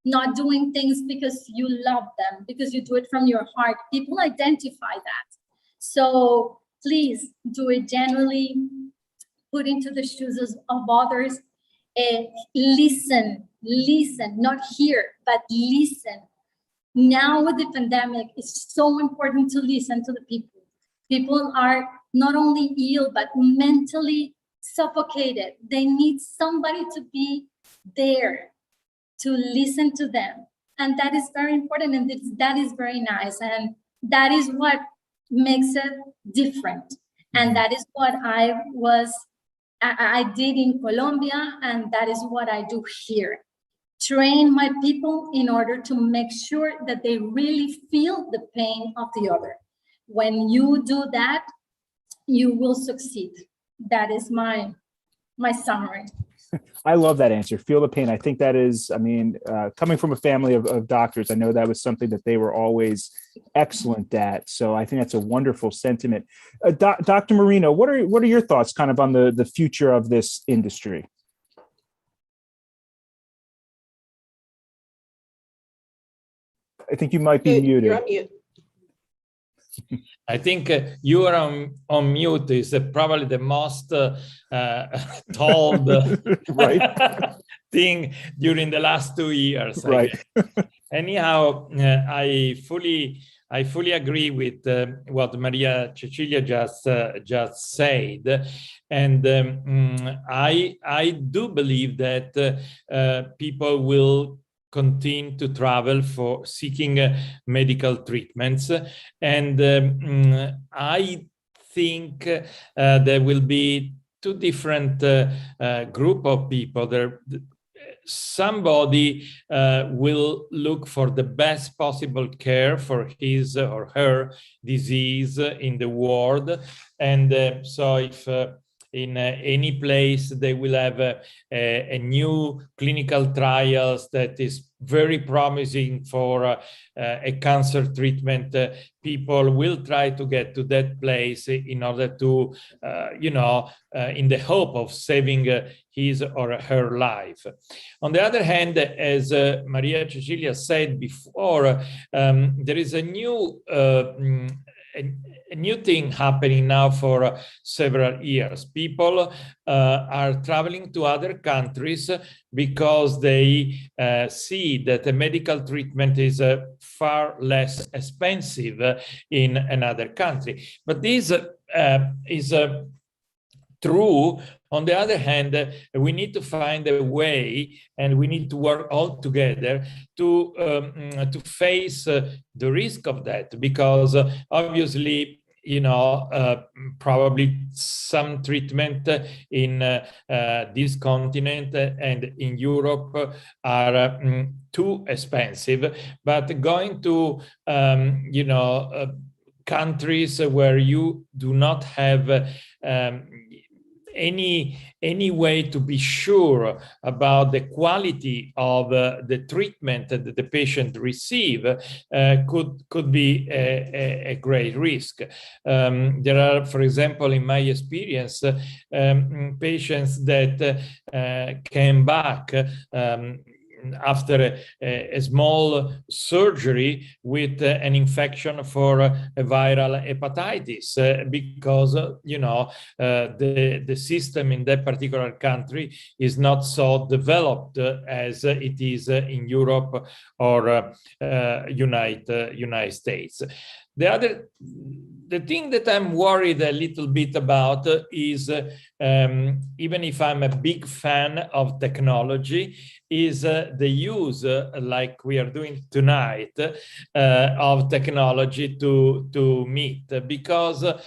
not doing things because you love them, because you do it from your heart. People identify that. So please do it genuinely, put into the shoes of others, listen, not hear, but listen. Now with the pandemic, it's so important to listen to the people. People are not only ill, but mentally suffocated. They need somebody to be there to listen to them. And that is very important, and that is very nice. And that is what makes it different. And that is what I did in Colombia, and that is what I do here. Train my people in order to make sure that they really feel the pain of the other. When you do that, you will succeed. That is my summary. I love that answer. Feel the pain. I think that is, I mean, coming from a family of doctors, I know that was something that they were always excellent at. So I think that's a wonderful sentiment. Dr. Marino, what are your thoughts kind of on the future of this industry? I think you might be muted. You're on mute. I think you are on mute is probably the most told right. thing during the last 2 years. Right. Anyhow, I fully I fully agree with what Maria Cecilia just said, and I do believe that people will continue to travel for seeking medical treatments, and I think there will be two different group of people. Somebody will look for the best possible care for his or her disease in the world, and so if in any place they will have a new clinical trials that is very promising for a cancer treatment, people will try to get to that place in order to, in the hope of saving his or her life. On the other hand, as Maria Cecilia said before, there is a new thing happening now for several years. People are traveling to other countries because they see that the medical treatment is far less expensive in another country. But this is true. On the other hand, we need to find a way, and we need to work all together to face the risk of that, because obviously, probably some treatment in this continent and in Europe are too expensive, but going to countries where you do not have any way to be sure about the quality of the treatment that the patient receive could be a great risk. There are, for example, in my experience, patients that came back after a small surgery with an infection for a viral hepatitis, because the system in that particular country is not so developed as it is in Europe or United States. The thing that I'm worried a little bit about is, even if I'm a big fan of technology, is the use, like we are doing tonight, of technology to meet. Because, I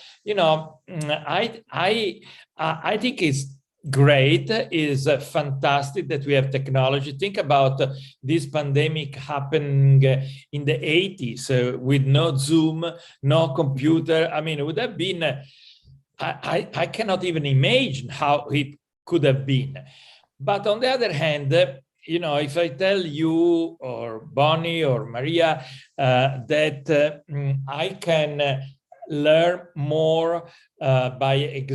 think it's great, is fantastic that we have technology. Think about this pandemic happening in the 80s with no Zoom, no computer. I mean, it would have been, I cannot even imagine how it could have been. But on the other hand, if I tell you or Bonnie or Maria that I can learn more by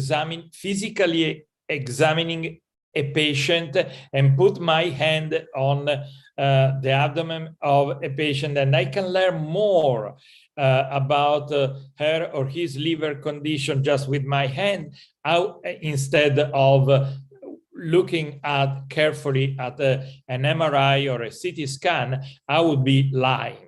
physically examining a patient and put my hand on the abdomen of a patient, and I can learn more about her or his liver condition just with my hand, instead of looking carefully at an MRI or a CT scan, I would be lying.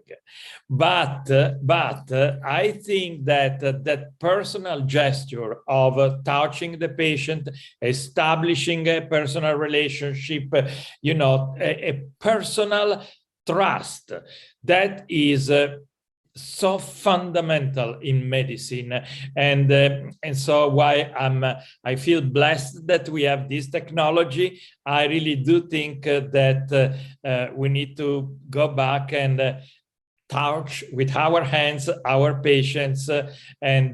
But I think that that personal gesture of touching the patient, establishing a personal relationship, a personal trust, that is so fundamental in medicine, and so why I feel blessed that we have this technology. I really do think that we need to go back and touch with our hands our patients and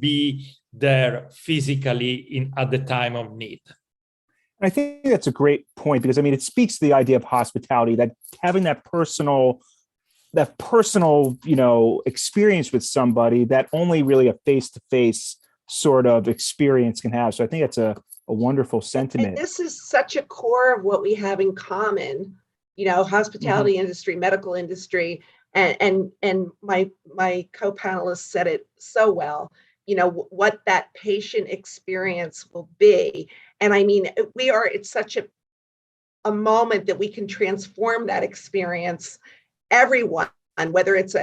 be there physically at the time of need. I think that's a great point, because it speaks to the idea of hospitality, that having that personal experience with somebody that only really a face-to-face sort of experience can have. So I think that's a wonderful sentiment. And this is such a core of what we have in common, hospitality industry, medical industry, and my co-panelists said it so well, what that patient experience will be. And it's such a moment that we can transform that experience. Everyone whether it's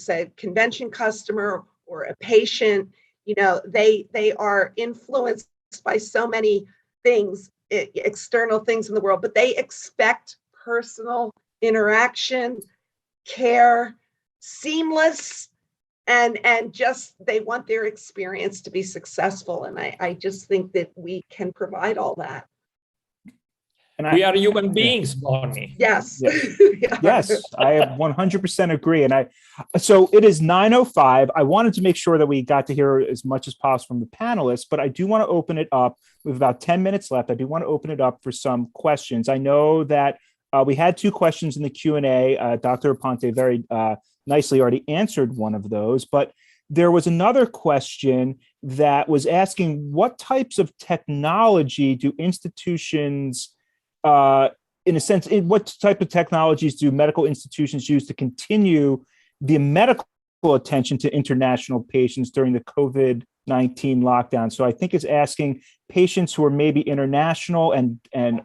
a convention customer or a patient. They are influenced by so many things, external things in the world, but they expect personal interaction, care, seamless, and just they want their experience to be successful. And I just think that we can provide all that. And we are human beings, Bonnie. Yes. Yes, I 100% agree. And so it is 9:05. I wanted to make sure that we got to hear as much as possible from the panelists, but I do want to open it up. We have about 10 minutes left. I do want to open it up for some questions. I know that we had 2 questions in the Q&A. Dr. Aponte very nicely already answered one of those, but there was another question that was asking what types of technology do institutions in a sense, what type of technologies do medical institutions use to continue the medical attention to international patients during the COVID-19 lockdown? So I think it's asking patients who are maybe international and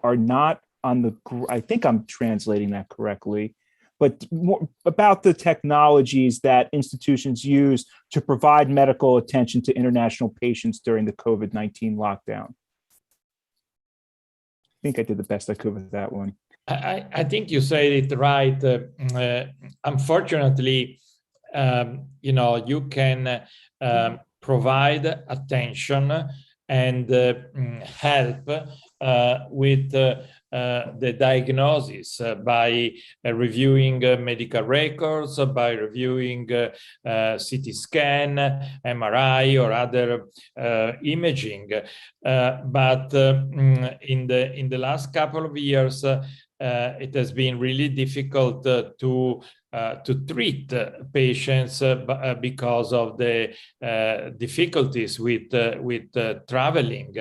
are not on the, I think I'm translating that correctly, but more about the technologies that institutions use to provide medical attention to international patients during the COVID-19 lockdown. I think I did the best I could with that one. I think you said it right. Unfortunately, you can provide attention and help with the diagnosis by reviewing medical records, by reviewing CT scan, MRI, or other imaging. But in the last couple of years, it has been really difficult to treat patients because of the difficulties with traveling.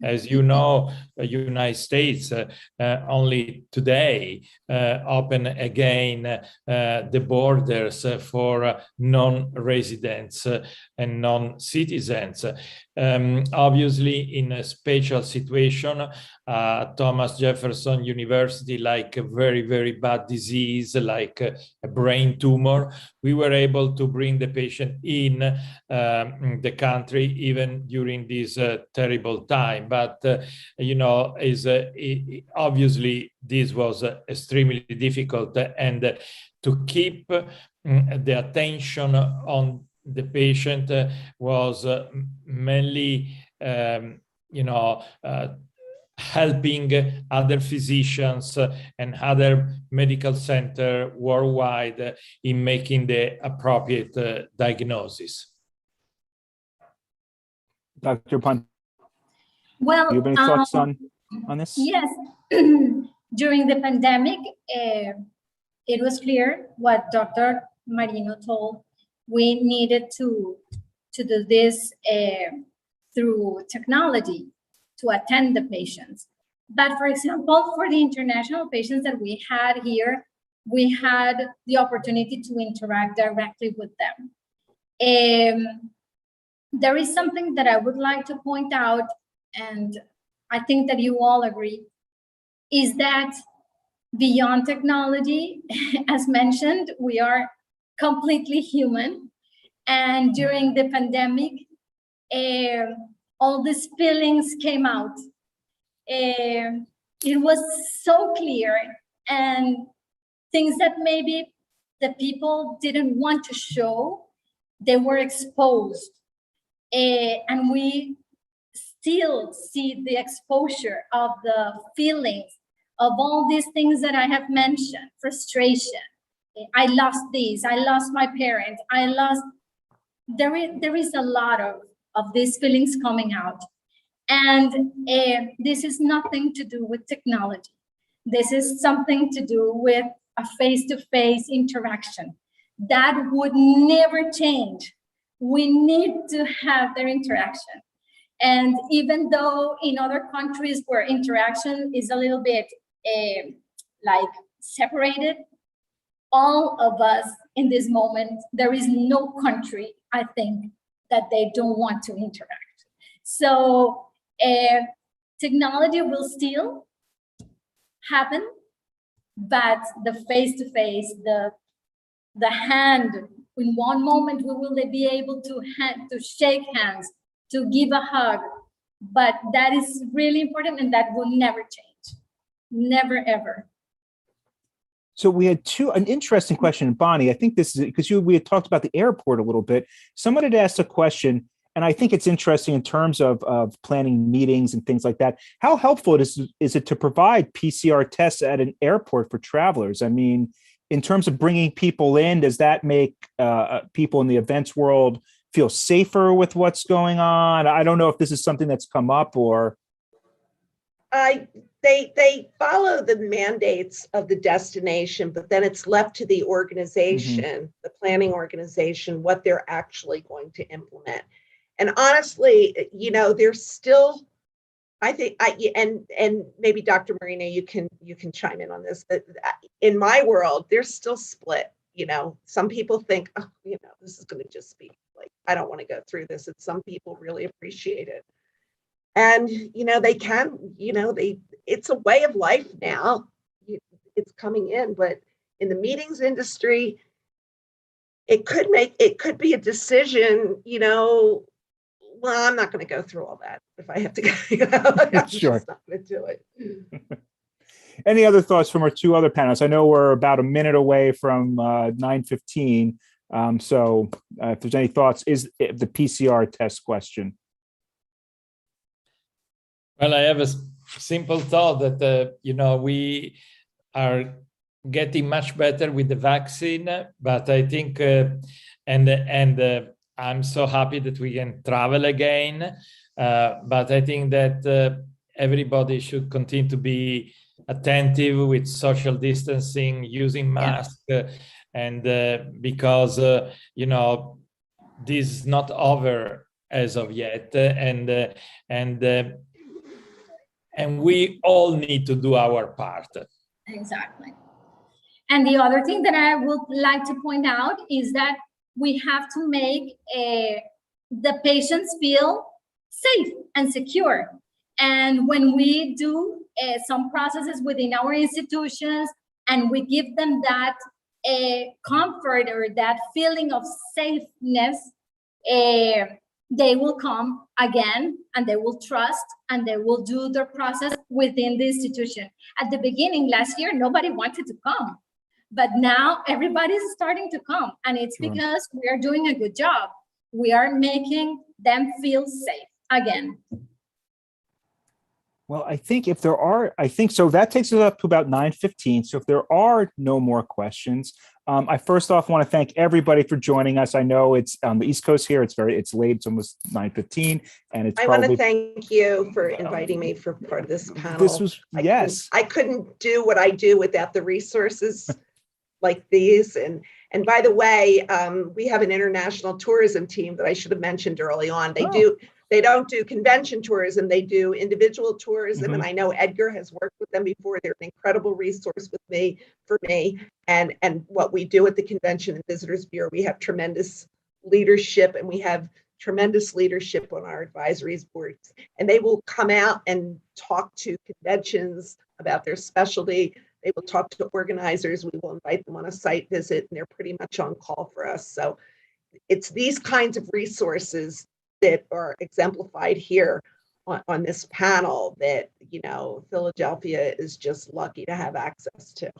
As you know, the United States only today open again the borders for non-residents and non-citizens. Obviously, in a special situation, Thomas Jefferson University, like a very, very bad disease, like a brain tumor, we were able to bring the patient in the country even during this terrible time. But obviously this was extremely difficult, and to keep the attention on the patient was mainly helping other physicians and other medical centers worldwide in making the appropriate diagnosis. Dr. Ponte, Well, you have any thoughts on this? Yes. During the pandemic, it was clear what Dr. Marino told. We needed to do this through technology to attend the patients. But for example, for the international patients that we had here, we had the opportunity to interact directly with them. There is something that I would like to point out, and I think that you all agree, is that beyond technology, as mentioned, we are completely human. And during the pandemic, all these feelings came out. It was so clear, and things that maybe the people didn't want to show, they were exposed. And we still see the exposure of the feelings of all these things that I have mentioned: frustration, I lost this, I lost my parents, I lost. There is a lot of these feelings coming out. And this is nothing to do with technology. This is something to do with a face-to-face interaction. That would never change. We need to have their interaction. And even though in other countries where interaction is a little bit like separated, all of us in this moment, there is no country, I think, that they don't want to interact. So technology will still happen, but the face-to-face, the hand. In one moment, we will be able to shake hands, to give a hug. But that is really important, and that will never change. Never, ever. So we had an interesting question, Bonnie. I think this is because we had talked about the airport a little bit. Someone had asked a question, and I think it's interesting in terms of planning meetings and things like that. How helpful is it to provide PCR tests at an airport for travelers? I mean, in terms of bringing people in, does that make people in the events world feel safer with what's going on? I don't know if this is something that's come up or. They follow the mandates of the destination, but then it's left to the organization, the planning organization, what they're actually going to implement. And honestly, there's still, I think, and maybe Dr. Marina, you can chime in on this. But in my world, there's still split. Some people think, this is going to just be like, I don't want to go through this. And some people really appreciate it. And, they can, it's a way of life now. It's coming in, but in the meetings industry, it could be a decision, well, I'm not going to go through all that if I have to go, I'm Sure. just not going to do it. Any other thoughts from our two other panelists? I know we're about a minute away from 9:15. So if there's any thoughts, is the PCR test question? Well, I have a simple thought that, we are getting much better with the vaccine, but I think, and I'm so happy that we can travel again, but I think that everybody should continue to be attentive with social distancing, using masks, and because, this is not over as of yet, and we all need to do our part. Exactly. And the other thing that I would like to point out is that we have to make the patients feel safe and secure. And when we do some processes within our institutions and we give them that comfort or that feeling of safeness, they will come again and they will trust and they will do their process within the institution. At the beginning last year, nobody wanted to come, but now everybody's starting to come, and it's because we are doing a good job. We are making them feel safe again. Well, I think so that takes us up to about 9:15. So if there are no more questions, I first off want to thank everybody for joining us. I know it's on the East Coast here. It's late. It's almost 9:15, and it's want to thank you for inviting me for part of this panel. This was, I couldn't do what I do without the resources like these. And by the way, we have an international tourism team that I should have mentioned early on. They don't do convention tourism, they do individual tourism. And I know Edgar has worked with them before. They're an incredible resource for me. And what we do at the Convention and Visitors Bureau, we have tremendous leadership, and we have tremendous leadership on our advisory boards. And they will come out and talk to conventions about their specialty. They will talk to organizers. We will invite them on a site visit, and they're pretty much on call for us. So it's these kinds of resources that are exemplified here on this panel that, Philadelphia is just lucky to have access to.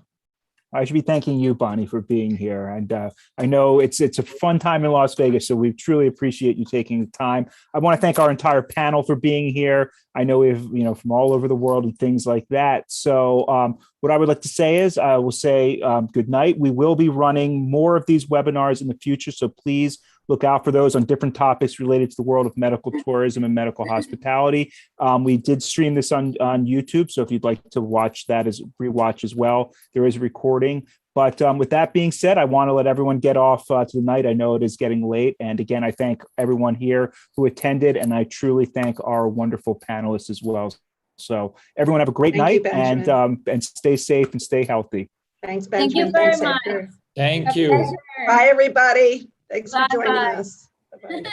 I should be thanking you, Bonnie, for being here. And I know it's a fun time in Las Vegas, so we truly appreciate you taking the time. I want to thank our entire panel for being here. I know we have, from all over the world and things like that. So what I would like to say is I will say good night. We will be running more of these webinars in the future, so please look out for those on different topics related to the world of medical tourism and medical hospitality. We did stream this on YouTube, so if you'd like to watch that as rewatch as well, there is a recording. But with that being said, I want to let everyone get off to the night. I know it is getting late. And again, I thank everyone here who attended, and I truly thank our wonderful panelists as well. So everyone have a great night, and stay safe and stay healthy. Thanks, Benjamin. Thank you very much. Thank you. Bye, everybody. Thanks for joining us. Bye-bye.